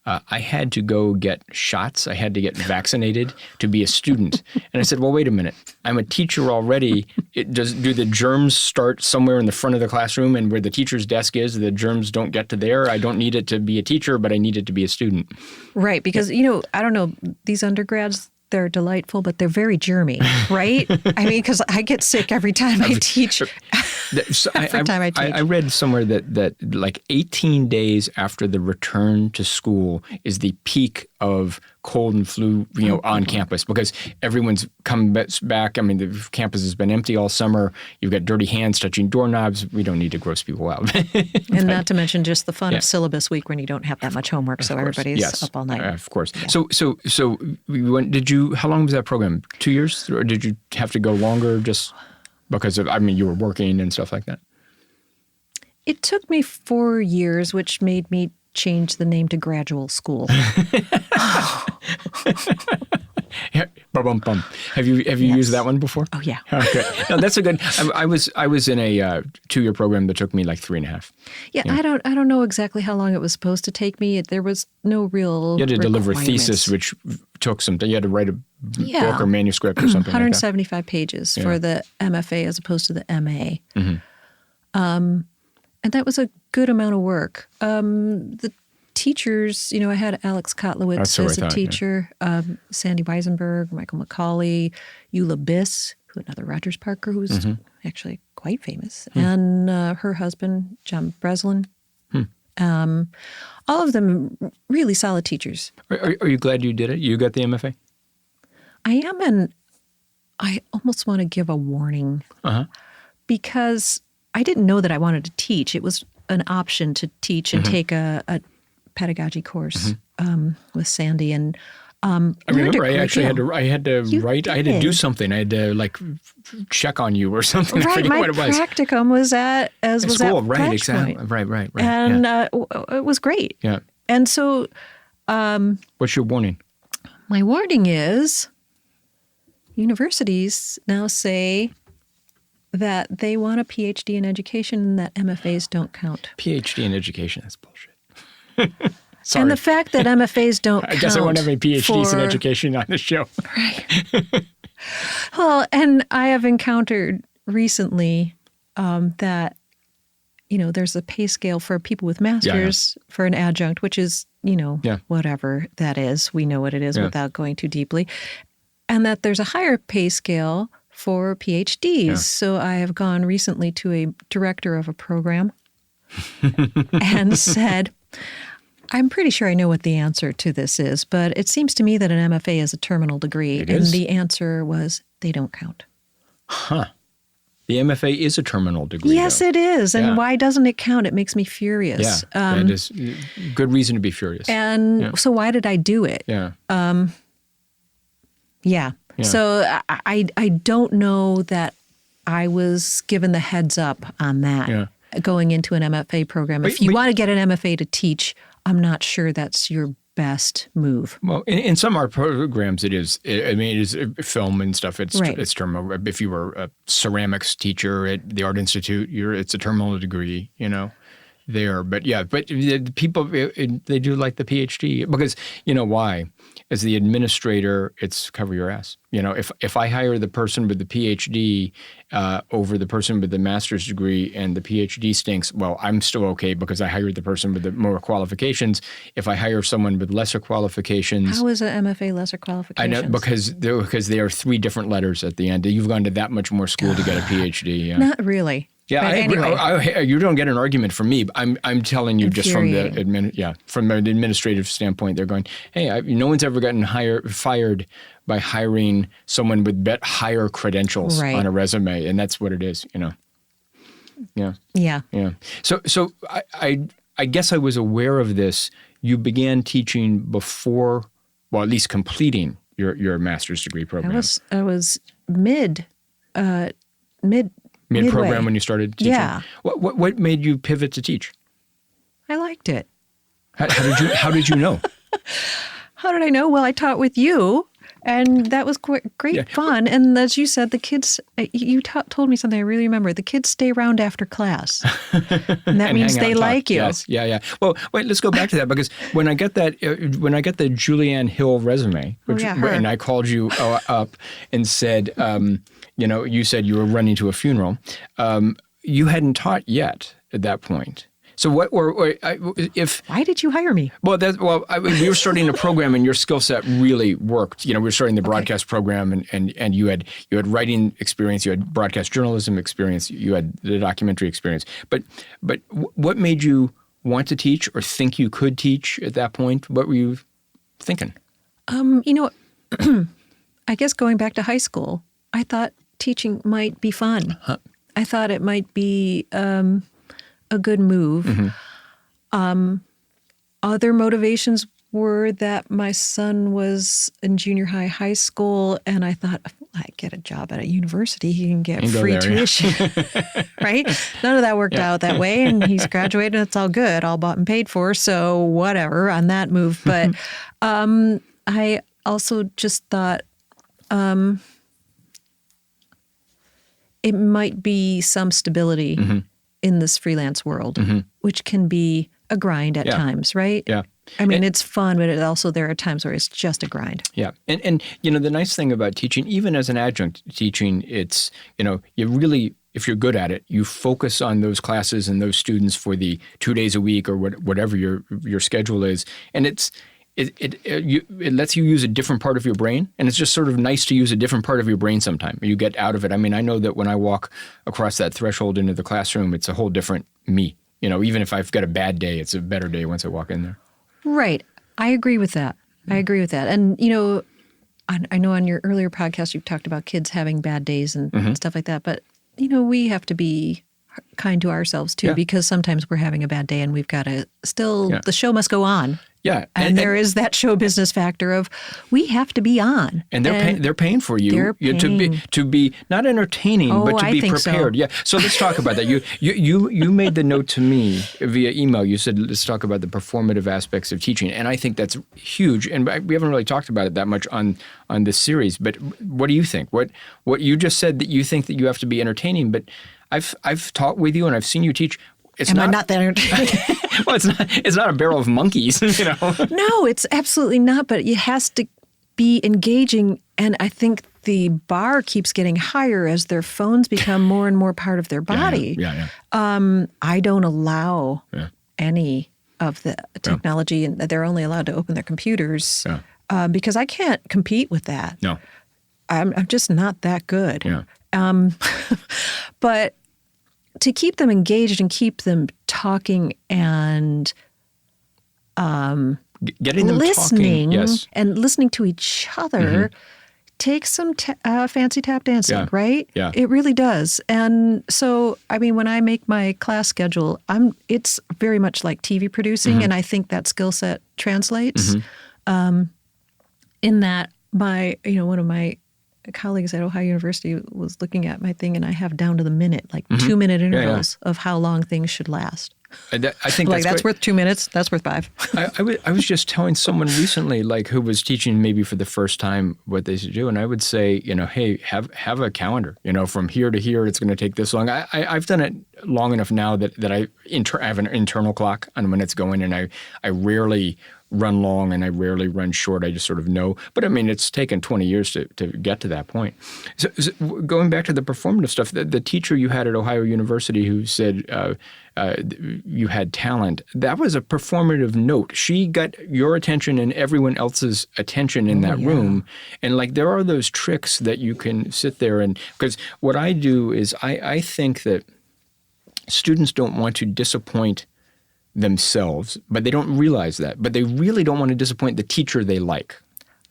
I had to go get shots. I had to get vaccinated to be a student. And I said, well, wait a minute. I'm a teacher already. Do the germs start somewhere in the front of the classroom and where the teacher's desk is, the germs don't get to there? I don't need it to be a teacher, but I need it to be a student. Right. Because, I don't know, these undergrads, they're delightful, but they're very germy, right? I mean, because I get sick every time I teach. every time I teach. I read somewhere that like 18 days after the return to school is the peak of cold and flu, on campus, because everyone's come back. I mean, the campus has been empty all summer. You've got dirty hands touching doorknobs. We don't need to gross people out. And not to mention just the fun of syllabus week when you don't have that much homework, so everybody's up all night. Of course. Yeah. So how long was that program? 2 years? Or did you have to go longer just because of, you were working and stuff like that? It took me 4 years, which made me change the name to graduate school. Have you used that one before? Oh yeah. Okay. No, that's a good. I was in a 2-year program that took me like 3.5. Yeah, I don't know exactly how long it was supposed to take me. There was no real. You had to deliver a thesis, which took some. You had to write a book or manuscript or something. 175 like that. pages for the MFA as opposed to the MA. Mm-hmm. And that was a good amount of work. The teachers, I had Alex Kotlowitz as a teacher, Sandy Weisenberg, Michael McCauley, Eula Biss, another Rogers Parker, who's actually quite famous, and her husband, John Breslin. All of them really solid teachers. Are you glad you did it? You got the MFA? I am, and I almost want to give a warning because I didn't know that I wanted to teach. It was an option to teach and take a pedagogy course with Sandy, and I remember I had to write. I had to do something. I had to check on you or something. Right, I forget my what it was. practicum was at school, right? Flashpoint. Exactly. Right. And it was great. Yeah. And so, what's your warning? My warning is, universities now say that they want a PhD in education and that MFAs don't count. PhD in education, that's bullshit. Sorry. And the fact that MFAs don't count. I guess I won't have any PhDs in education on the show. Right. Well, and I have encountered recently that, there's a pay scale for people with masters for an adjunct, which is, whatever that is. We know what it is without going too deeply. And that there's a higher pay scale for PhDs. Yeah. So I have gone recently to a director of a program and said, I'm pretty sure I know what the answer to this is, but it seems to me that an MFA is a terminal degree. And the answer was, they don't count. Huh. The MFA is a terminal degree. Yes, it is. And why doesn't it count? It makes me furious. Yeah, that is good reason to be furious. And so why did I do it? Yeah. Yeah. So I don't know that I was given the heads up on that going into an MFA program. If you want to get an MFA to teach, I'm not sure that's your best move. Well, in some art programs, it is. It is film and stuff. It's terminal. If you were a ceramics teacher at the Art Institute, it's a terminal degree. There, but the people they do like the PhD because why? As the administrator, it's cover your ass. If I hire the person with the PhD over the person with the master's degree and the PhD stinks, well, I'm still okay because I hired the person with the more qualifications. If I hire someone with lesser qualifications, how is an MFA lesser qualifications? I know because there are 3 different letters at the end. You've gone to that much more school to get a PhD. Yeah. Not really. Yeah, but anyway. You don't get an argument from me. I'm telling you just from from an administrative standpoint. They're going, hey, no one's ever gotten fired by hiring someone with higher credentials on a resume, and that's what it is. Yeah. So I guess I was aware of this. You began teaching before, well, at least completing your master's degree program. I was mid-program when you started teaching? Yeah. What made you pivot to teach? I liked it. How did you know? How did I know? Well, I taught with you, and that was great fun. And as you said, the kids, you told me something I really remember. The kids stay around after class. And that means they like you. Yes. Yeah. Well, wait, let's go back to that because when I got the Julianne Hill resume, and I called you up and said, you said you were running to a funeral. You hadn't taught yet at that point. So if Why did you hire me? Well, we were starting a program, and your skill set really worked. We were starting the broadcast program, and you had writing experience, you had broadcast journalism experience, you had the documentary experience. But what made you want to teach or think you could teach at that point? What were you thinking? I guess going back to high school, I thought teaching might be fun. Huh. I thought it might be a good move. Mm-hmm. Other motivations were that my son was in junior high school, and I thought, if I get a job at a university, he can get free tuition, right? None of that worked out that way, and he's graduated, and it's all good, all bought and paid for, so whatever on that move. But I also just thought it might be some stability in this freelance world, which can be a grind at times, right? Yeah. I mean, it's fun, but there are times where it's just a grind. Yeah. And the nice thing about teaching, even as an adjunct teaching, it's, you really, if you're good at it, you focus on those classes and those students for the 2 days a week or whatever your schedule is. And it lets you use a different part of your brain. And it's just sort of nice to use a different part of your brain sometime. You get out of it. I mean, I know that when I walk across that threshold into the classroom, it's a whole different me. Even if I've got a bad day, it's a better day once I walk in there. Right. I agree with that. And, I know on your earlier podcast, you've talked about kids having bad days and stuff like that. But, we have to be kind to ourselves, too, because sometimes we're having a bad day and we've got to the show must go on. Yeah. And there is that show business factor of we have to be on. And they're paying for you to be not entertaining, but to be prepared. So. Yeah. So let's talk about that. You made the note to me via email. You said, let's talk about the performative aspects of teaching. And I think that's huge. And we haven't really talked about it that much on this series. But what do you think? What you just said that you think that you have to be entertaining, but I've taught with you and I've seen you teach. Am I not that entertaining? Well, it's not a barrel of monkeys, No, it's absolutely not. But it has to be engaging, and I think the bar keeps getting higher as their phones become more and more part of their body. Yeah. I don't allow any of the technology, and they're only allowed to open their computers because I can't compete with that. No, I'm just not that good. Yeah. But to keep them engaged and keep them talking and getting them listening, talking, and listening to each other takes some fancy tap dancing, right? Yeah. It really does. And so, I mean, when I make my class schedule, it's very much like TV producing, and I think that skill set translates in that one of my colleagues at Ohio University was looking at my thing, and I have down to the minute, like 2-minute intervals of how long things should last. I think that's worth 2 minutes. That's worth 5. I was just telling someone recently, who was teaching maybe for the first time what they should do, and I would say, hey, have a calendar. From here to here, it's going to take this long. I've done it long enough now that I have an internal clock on when it's going, and I rarely run long and I rarely run short. I just sort of know. But I mean, it's taken 20 years to get to that point. So going back to the performative stuff, the teacher you had at Ohio University who said you had talent, that was a performative note. She got your attention and everyone else's attention in that room. And there are those tricks that you can sit there and, because what I do is I think that students don't want to disappoint themselves, but they don't realize that. But they really don't want to disappoint the teacher they like.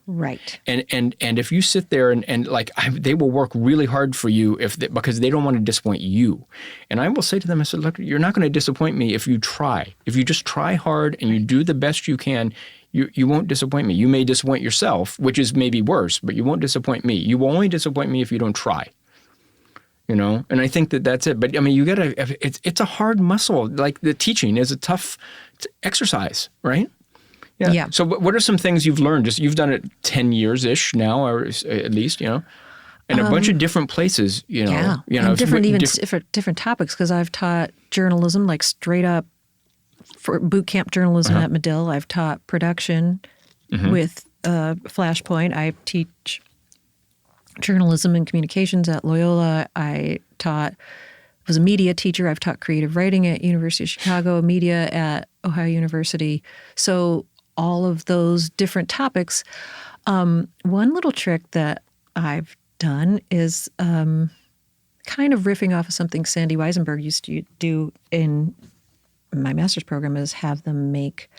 Right. And if you sit there and they will work really hard for you because they don't want to disappoint you. And I will say to them, I said, look, you're not going to disappoint me if you try. If you just try hard and you do the best you can, you won't disappoint me. You may disappoint yourself, which is maybe worse, but you won't disappoint me. You will only disappoint me if you don't try. And I think that's it. But I mean, it's a hard muscle. Like the teaching is a tough exercise, right? Yeah. So what are some things you've learned? You've done it 10 years-ish now, or at least, in a bunch of different places, and different topics, because I've taught journalism, straight up for boot camp journalism at Medill. I've taught production with Flashpoint. I teach journalism and communications at Loyola. I taught was a media teacher. I've taught creative writing at University of Chicago, media at Ohio University. So all of those different topics. One little trick that I've done is kind of riffing off of something Sandy Weisenberg used to do in my master's program, is have them make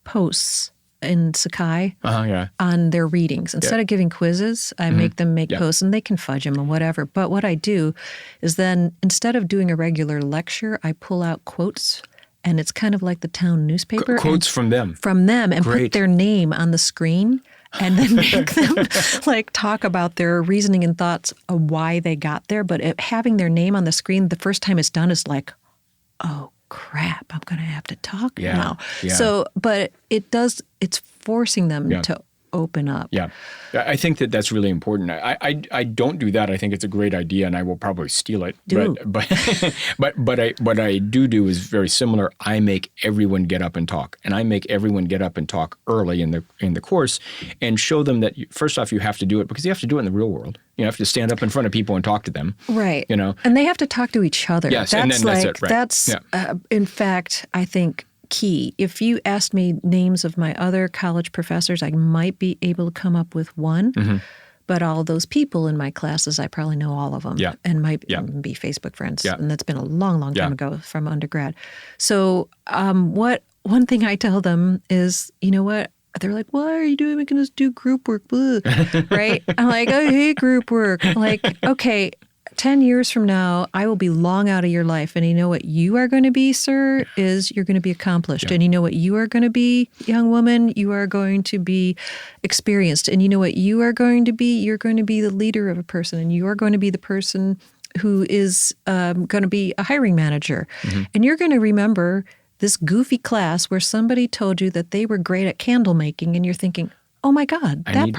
posts in Sakai on their readings. Instead of giving quizzes, I make them make posts, and they can fudge them or whatever. But what I do is then, instead of doing a regular lecture, I pull out quotes, and it's kind of like the town newspaper. Quotes from them. From them, and Great. put their name on the screen, and then make them like talk about their reasoning and thoughts of why they got there. But having their name on the screen the first time it's done is like, oh, crap, I'm going to have to talk now. Yeah. So, but it's forcing them to open up. Yeah. I think that's really important. I don't do that. I think it's a great idea, and I will probably steal it. But what I do is very similar. I make everyone get up and talk, and I make everyone get up and talk early in the course, and show them that first off, you have to do it because you have to do it in the real world. You have to stand up in front of people and talk to them. Right. You know, and they have to talk to each other. Yes, and then that's it. Right. That's in fact, I think, key. If you asked me names of my other college professors, I might be able to come up with one. But all those people in my classes, I probably know all of them and might be Facebook friends. And that's been a long, long time ago from undergrad. So one thing I tell them is, you know what? They're like, why are you making us do group work? Right? I'm like, I hate group work. I'm like, okay, 10 years from now, I will be long out of your life. And you know what you are going to be, sir, is you're going to be accomplished. And you know what you are going to be, young woman? You are going to be experienced. And you know what you are going to be? You're going to be the leader of a person. And you are going to be the person who is going to be a hiring manager. And you're going to remember this goofy class where somebody told you that they were great at candle making. And you're thinking, oh my God, I need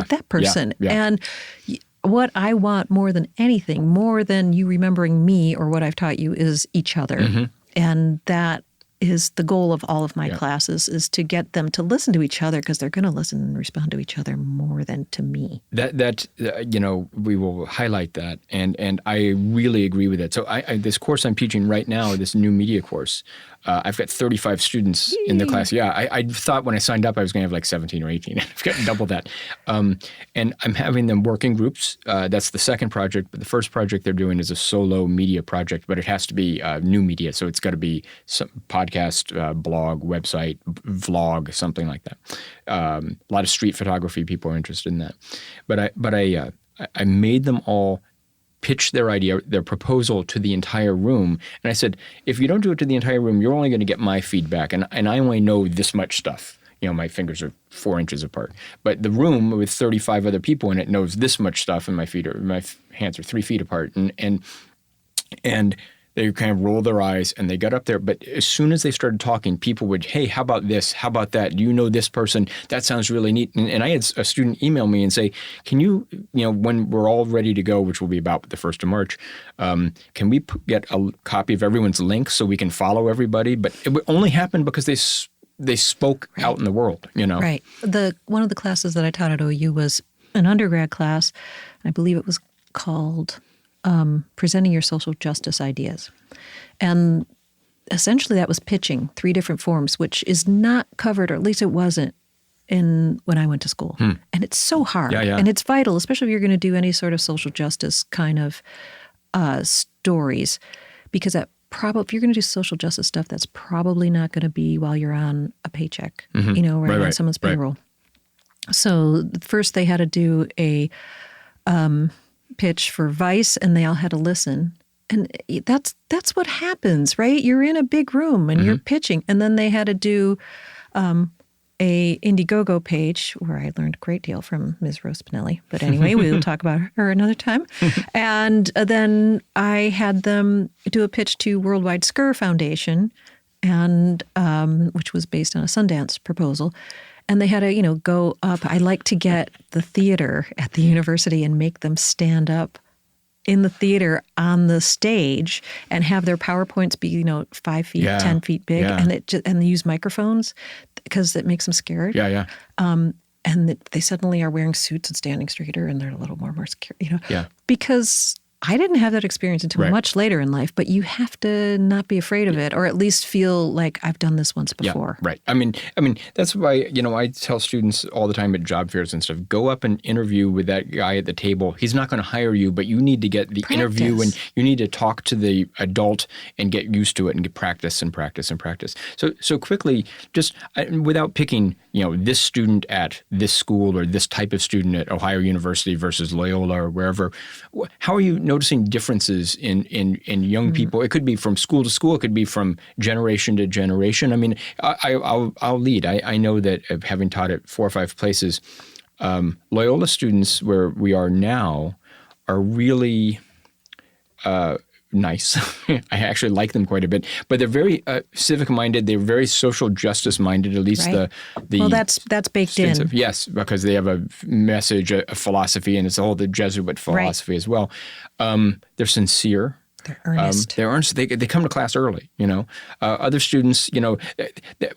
that person. And what I want more than anything, more than you remembering me or what I've taught you, is each other. And that is the goal of all of my classes, is to get them to listen to each other, because they're going to listen and respond to each other more than to me. That we will highlight that, and I really agree with it. So this course I'm teaching right now, this new media course, I've got 35 students in the class. I thought when I signed up I was going to have like 17 or 18. I've got double that. And I'm having them work in groups. That's the second project. But the first project they're doing is a solo media project, but it has to be new media. So it's got to be some podcast, blog, website, vlog, something like that. A lot of street photography. People are interested in that. But I made them all pitch their idea, their proposal, to the entire room. And I said, if you don't do it to the entire room, you're only going to get my feedback. And I only know this much stuff. You know, my fingers are 4 inches apart. But the room with 35 other people in it knows this much stuff, and my hands are 3 feet apart. And they kind of rolled their eyes and they got up there. But as soon as they started talking, people would, hey, how about this? How about that? Do you know this person? That sounds really neat. And I had a student email me and say, can you when we're all ready to go, which will be about the 1st of March, can we get a copy of everyone's links so we can follow everybody? But it only happened because they spoke out in the world, Right. One of the classes that I taught at OU was an undergrad class. I believe it was called Presenting Your Social Justice Ideas. And essentially that was pitching 3 different forms, which is not covered, or at least it wasn't, when I went to school. And it's so hard. And it's vital, especially if you're going to do any sort of social justice kind of stories, because if you're going to do social justice stuff, that's probably not going to be while you're on a paycheck, on someone's payroll. So first they had to do a pitch for Vice, and they all had to listen. And that's what happens, right? You're in a big room and you're pitching. And then they had to do a Indiegogo page, where I learned a great deal from Ms. Rose Spinelli. But anyway, we will talk about her another time. And then I had them do a pitch to Worldwide Scur Foundation, and which was based on a Sundance proposal. And they had to, go up. I like to get the theater at the university and make them stand up in the theater on the stage and have their PowerPoints be, 5 feet, 10 feet big, and they use microphones because it makes them scared. and they suddenly are wearing suits and standing straighter, and they're a little more secure, Yeah. because I didn't have that experience until Right. much later in life, but you have to not be afraid of it, or at least feel like I've done this once before. Yeah, right. I mean, that's why, I tell students all the time at job fairs and stuff, go up and interview with that guy at the table. He's not going to hire you, but you need to get the interview, and you need to talk to the adult and get used to it and get practice and practice and practice. So quickly, just without picking, this student at this school or this type of student at Ohio University versus Loyola or wherever, how are you noticing differences in young people? It could be from school to school. It could be from generation to generation. I mean, I'll lead. I know that having taught at 4 or 5 places, Loyola students where we are now are really nice. I actually like them quite a bit, but they're very civic-minded. They're very social justice-minded. At least Right. the Well, that's baked in. Yes, because they have a message, a philosophy, and it's all the Jesuit philosophy as well. They're sincere. They're earnest. They're earnest. They come to class early. Other students, a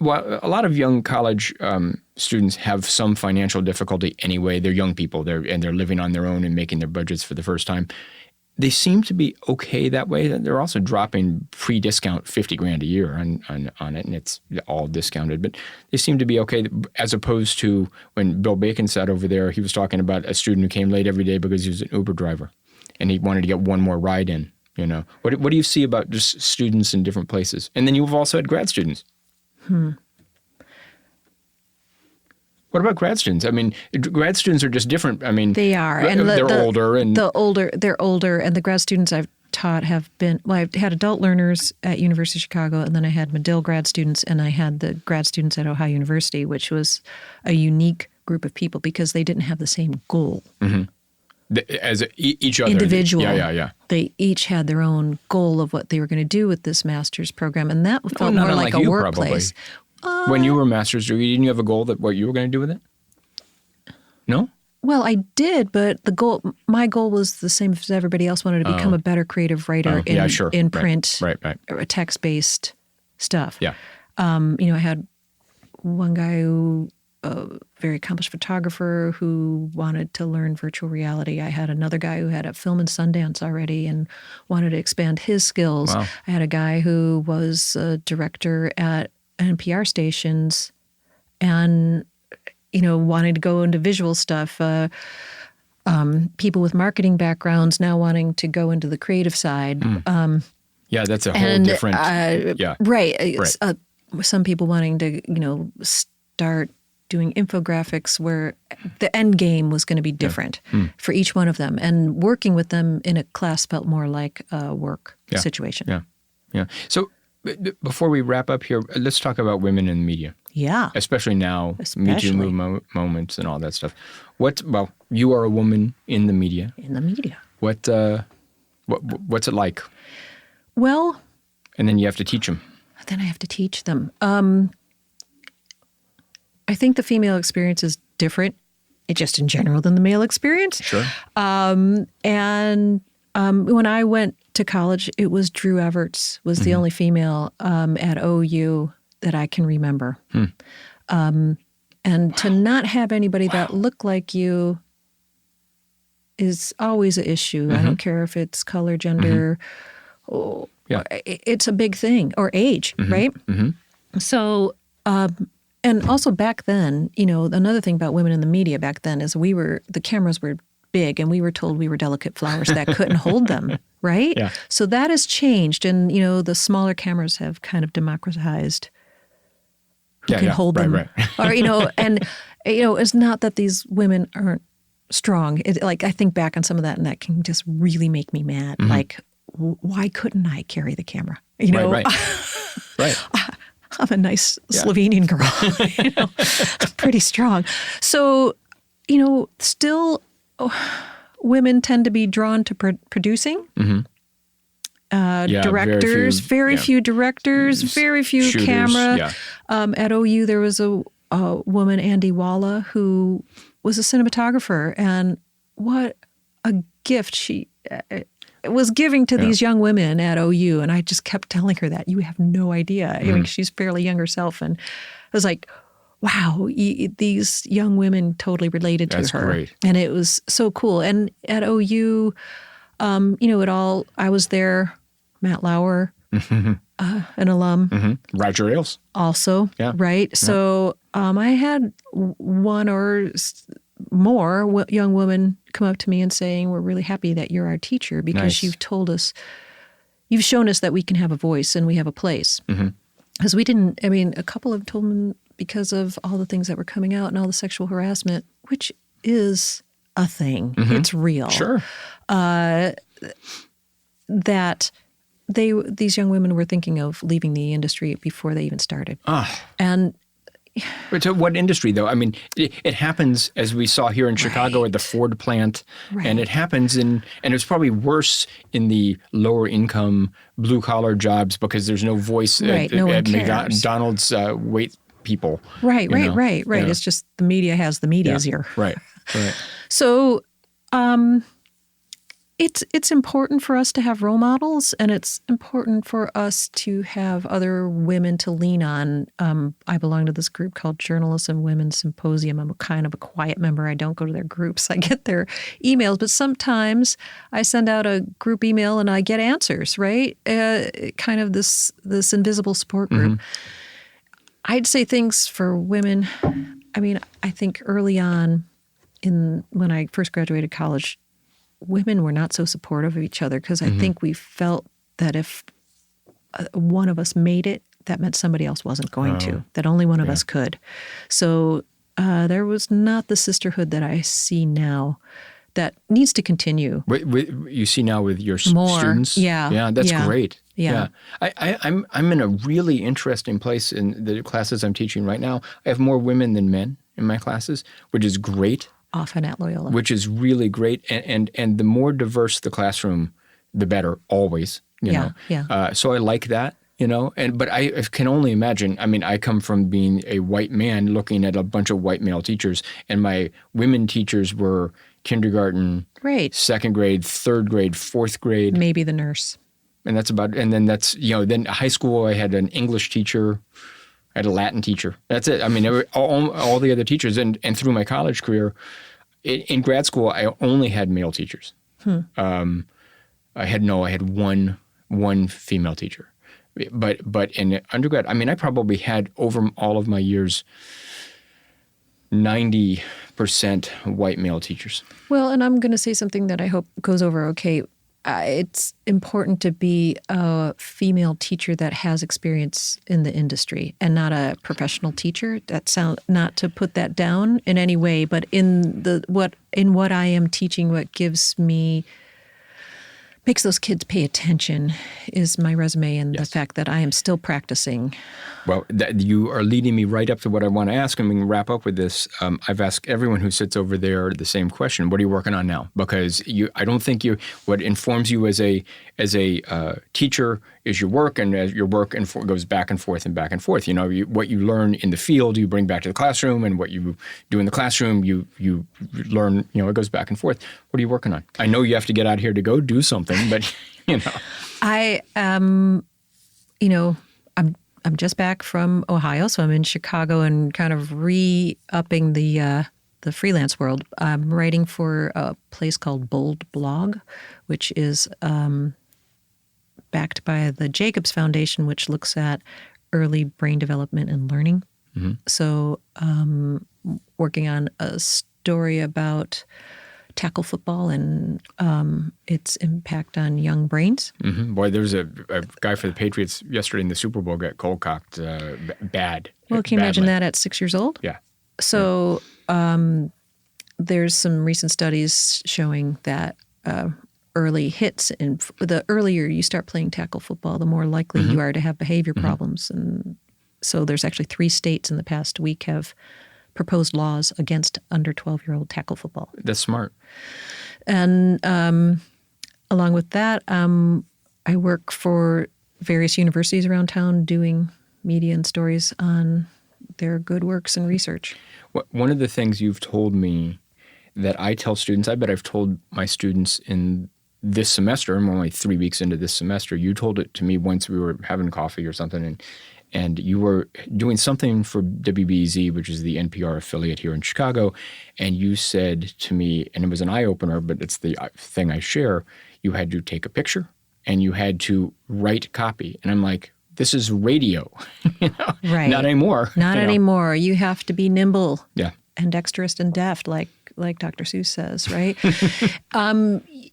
lot of young college students have some financial difficulty anyway. They're young people. They're living on their own and making their budgets for the first time. They seem to be okay that way. They're also dropping pre-discount $50,000 a year on it, and it's all discounted. But they seem to be okay, as opposed to when Bill Bacon sat over there. He was talking about a student who came late every day because he was an Uber driver, and he wanted to get one more ride in. What do you see about just students in different places? And then you've also had grad students. What about grad students? I mean, grad students are just different. I mean, They are, and they're older, and they're older, and the grad students I've taught have been. Well, I've had adult learners at University of Chicago, and then I had Medill grad students, and I had the grad students at Ohio University, which was a unique group of people because they didn't have the same goal. Mm-hmm. As each other. Individual. Yeah. They each had their own goal of what they were going to do with this master's program, and that felt more like a workplace. When you were a master's degree, didn't you have a goal that what you were going to do with it? No? Well, I did, but my goal was the same as everybody else. Wanted to become a better creative writer in print, or text-based stuff. Yeah. I had one guy who, a very accomplished photographer who wanted to learn virtual reality. I had another guy who had a film in Sundance already and wanted to expand his skills. Wow. I had a guy who was a director at NPR stations and wanting to go into visual stuff. People with marketing backgrounds now wanting to go into the creative side. Yeah, that's a whole different. Right. Some people wanting to, start doing infographics where the end game was going to be different for each one of them. And working with them in a class felt more like a work situation. Yeah. So before we wrap up here, let's talk about women in the media. Yeah. Especially now, Me Too moments and all that stuff. Well, you are a woman in the media. In the media. What's it like? Well. And then you have to teach them. Then I have to teach them. I think the female experience is different, just in general, than the male experience. Sure. When I went to college, it was Drew Everts was the only female at OU that I can remember. And to not have anybody that looked like you is always an issue. I don't care if it's color, gender. It's a big thing. Or age, right? So, and also back then, another thing about women in the media back then is the cameras were big and we were told we were delicate flowers that couldn't hold them, right? Yeah. So that has changed, and the smaller cameras have kind of democratized who can hold them. Right. Or and it's not that these women aren't strong. I think back on some of that, and that can just really make me mad. Like, why couldn't I carry the camera? Right. I'm a nice Slovenian girl. I'm pretty strong. So, still women tend to be drawn to producing. Directors, very few directors, very few shooters, camera. At OU, there was a woman, Andy Walla, who was a cinematographer, and what a gift she was giving to these young women at OU. And I just kept telling her that. You have no idea. I mean, she's fairly young herself. And I was like, wow, these young women totally related to her. That's great. And it was so cool. And at OU, I was there, Matt Lauer, an alum. Roger Ailes. Also, Yeah. right? So I had one or more young women come up to me and saying, we're really happy that you're our teacher because you've shown us that we can have a voice and we have a place. Because a couple have told me because of all the things that were coming out and all the sexual harassment, which is a thing. It's real. Sure. That these young women were thinking of leaving the industry before they even started. And But to what industry, though? I mean, it happens, as we saw here in Chicago at the Ford plant, and it happens and it's probably worse in the lower income, blue-collar jobs because there's no voice at McDonald's wait people. Right. Yeah. It's just the media has the media's ear. Right. So it's important for us to have role models, and it's important for us to have other women to lean on. I belong to this group called Journalism Women's Symposium. I'm kind of a quiet member. I don't go to their groups. I get their emails, but sometimes I send out a group email and I get answers, right? Kind of this invisible support group. I'd say things for women. I mean, I think early on when I first graduated college, women were not so supportive of each other because I think we felt that if one of us made it, that meant somebody else wasn't going to, that only one of us could. So there was not the sisterhood that I see now that needs to continue. You see now with your students? Yeah, that's great. Yeah. I'm in a really interesting place in the classes I'm teaching right now. I have more women than men in my classes, which is great. Often at Loyola. Which is really great. And the more diverse the classroom, the better, always. You know? So I like that, but I can only imagine. I mean, I come from being a white man looking at a bunch of white male teachers, and my women teachers were kindergarten, second grade, third grade, fourth grade. Maybe the nurse. And then high school, I had an English teacher. I had a Latin teacher. That's it. I mean, all the other teachers. And through my college career, in grad school, I only had male teachers. I had one female teacher. But in undergrad, I mean, I probably had over all of my years 90% white male teachers. Well, and I'm going to say something that I hope goes over okay. It's important to be a female teacher that has experience in the industry and not a professional teacher. Not to put that down in any way, but in what I am teaching, what makes those kids pay attention is my resume and the fact that I am still practicing. Well, you are leading me right up to what I want to ask, and we can wrap up with this. I've asked everyone who sits over there the same question: what are you working on now? Because I don't think what informs you as a teacher is your work, and as your work goes back and forth and back and forth. What you learn in the field, you bring back to the classroom, and what you do in the classroom, you learn. It goes back and forth. What are you working on? I know you have to get out here to go do something, but I I'm just back from Ohio, so I'm in Chicago and kind of re-upping the freelance world. I'm writing for a place called Bold Blog, which is backed by the Jacobs Foundation, which looks at early brain development and learning. So working on a story about tackle football and its impact on young brains. Boy, there was a guy for the Patriots yesterday in the Super Bowl got cold-cocked bad. Well, can you imagine that at 6 years old? Yeah. So there's some recent studies showing that early hits, and the earlier you start playing tackle football, the more likely you are to have behavior problems. And so there's actually 3 states in the past week have proposed laws against under 12-year-old tackle football. That's smart. And along with that, I work for various universities around town doing media and stories on their good works and research. One of the things you've told me that I tell students, I bet I've told my students in this semester, I'm only 3 weeks into this semester, you told it to me once we were having coffee or something, and you were doing something for WBEZ, which is the NPR affiliate here in Chicago, and you said to me, and it was an eye-opener, but it's the thing I share, you had to take a picture and you had to write copy. And I'm like, this is radio. Right. Not anymore. Not anymore. You have to be nimble and dexterous and deft, like Dr. Seuss says, right?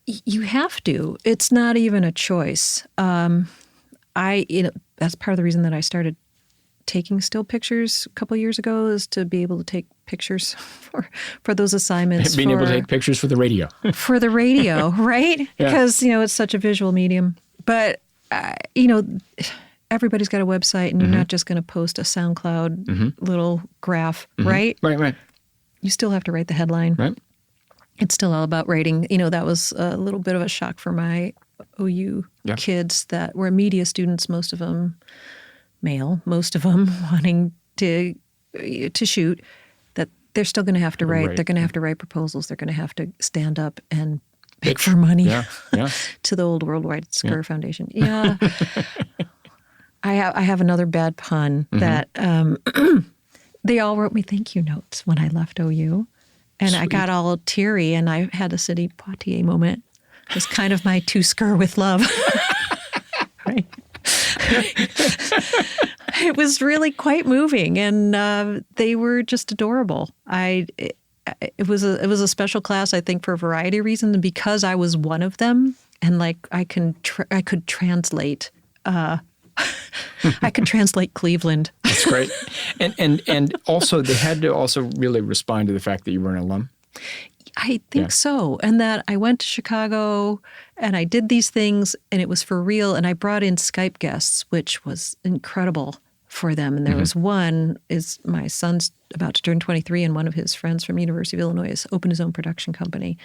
You have to. It's not even a choice. That's part of the reason that I started taking still pictures a couple of years ago, is to be able to take pictures for those assignments. Being able to take pictures for the radio. For the radio, right? Yeah. Because, it's such a visual medium. But, everybody's got a website, and you're not just going to post a SoundCloud little graph, right? Right. You still have to write the headline. Right. It's still all about writing. That was a little bit of a shock for my OU kids that were media students, most of them male, most of them wanting to shoot, that they're still going to have to write. They're going to have to write proposals. They're going to have to stand up and beg for money to the old Worldwide Scur Foundation. Yeah. I have another bad pun that they all wrote me thank you notes when I left OU. And Sweet. I got all teary, and I had a Sidney Poitier moment. It was kind of my to scur with love. Right. It was really quite moving, and they were just adorable. It was a special class, I think, for a variety of reasons, and because I was one of them, and I could translate. I could translate Cleveland. That's great. And also they had to also really respond to the fact that you were an alum. I think so. And that I went to Chicago and I did these things, and it was for real. And I brought in Skype guests, which was incredible for them. And there was one, is my son's about to turn 23, and one of his friends from University of Illinois has opened his own production company.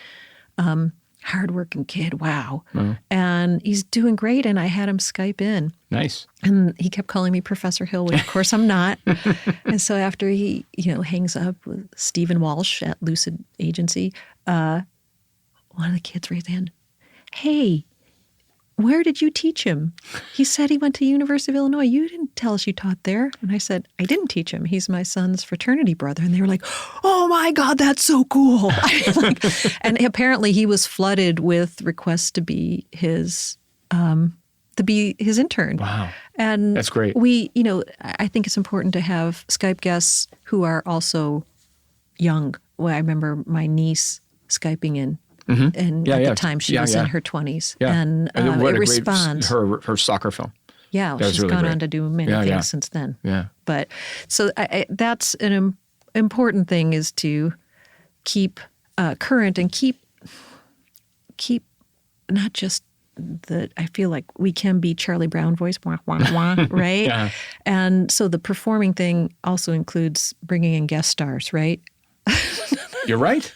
Hardworking kid, wow. Oh. And he's doing great, and I had him Skype in. Nice. And he kept calling me Professor Hill, which of course I'm not. And so after he, hangs up with Stephen Walsh at Lucid Agency, one of the kids raised his hand. Hey, where did you teach him? He said he went to University of Illinois. You didn't tell us you taught there. And I said, I didn't teach him. He's my son's fraternity brother. And they were like, oh my God, that's so cool. And apparently he was flooded with requests to be his intern. Wow. And that's great. I think it's important to have Skype guests who are also young. Well, I remember my niece Skyping in. And at the time she was in her 20s. Yeah. And it responds. Her soccer film. Yeah, she's really gone on to do many things since then. Yeah. But so that's an important thing, is to keep current and keep not just I feel like we can be Charlie Brown voice, wah, wah, wah, right? Yeah. And so the performing thing also includes bringing in guest stars, right? You're right.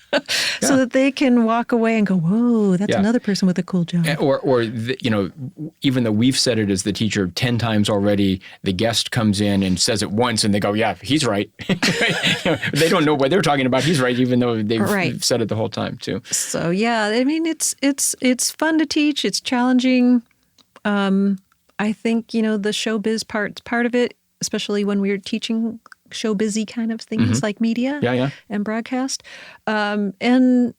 So that they can walk away and go, whoa, that's another person with a cool job. Or even though we've said it as the teacher 10 times already, the guest comes in and says it once and they go, yeah, he's right. They don't know what they're talking about. He's right, even though they've said it the whole time too. So yeah, I mean, it's fun to teach. It's challenging. I think, the showbiz part of it, especially when we were teaching show busy kind of things like media and broadcast, and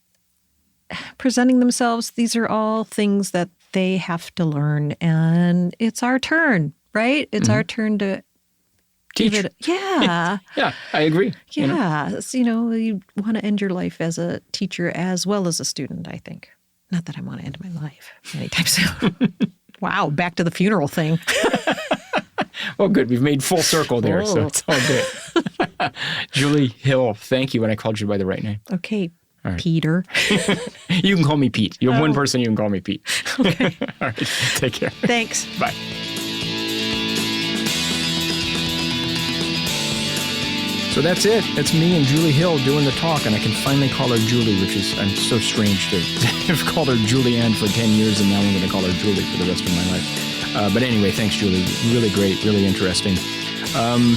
presenting themselves. These are all things that they have to learn, and it's our turn, right? It's our turn to teach. Give it. Yeah. Yeah, I agree. Yeah. You want to end your life as a teacher as well as a student, I think. Not that I want to end my life anytime soon. Wow, back to the funeral thing. Well, good. We've made full circle there, so it's all good. Julie Hill, thank you. And I called you by the right name. Okay, right. Peter. You can call me Pete. You're one person you can call me Pete. Okay. All right. Take care. Thanks. Bye. So that's it. That's me and Julie Hill doing the talk, and I can finally call her Julie, which is, I'm so strange to have called her Julianne for 10 years, and now I'm going to call her Julie for the rest of my life. But anyway, thanks, Julie. Really great, really interesting.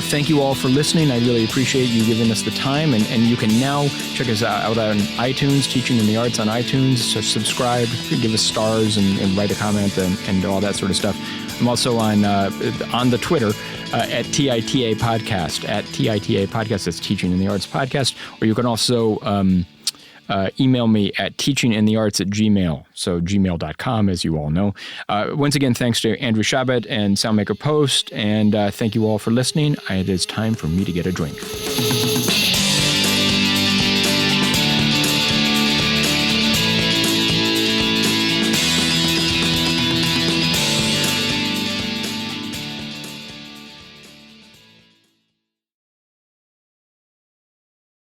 Thank you all for listening. I really appreciate you giving us the time, and you can now check us out on iTunes, Teaching in the Arts on iTunes. So subscribe, give us stars, and write a comment, and all that sort of stuff. I'm also on the Twitter, at TITA Podcast, at TITA Podcast. That's Teaching in the Arts Podcast. Or you can also email me at teachinginthearts@gmail. So gmail.com, as you all know. Once again, thanks to Andrew Shabbat and Soundmaker Post. And thank you all for listening. It is time for me to get a drink.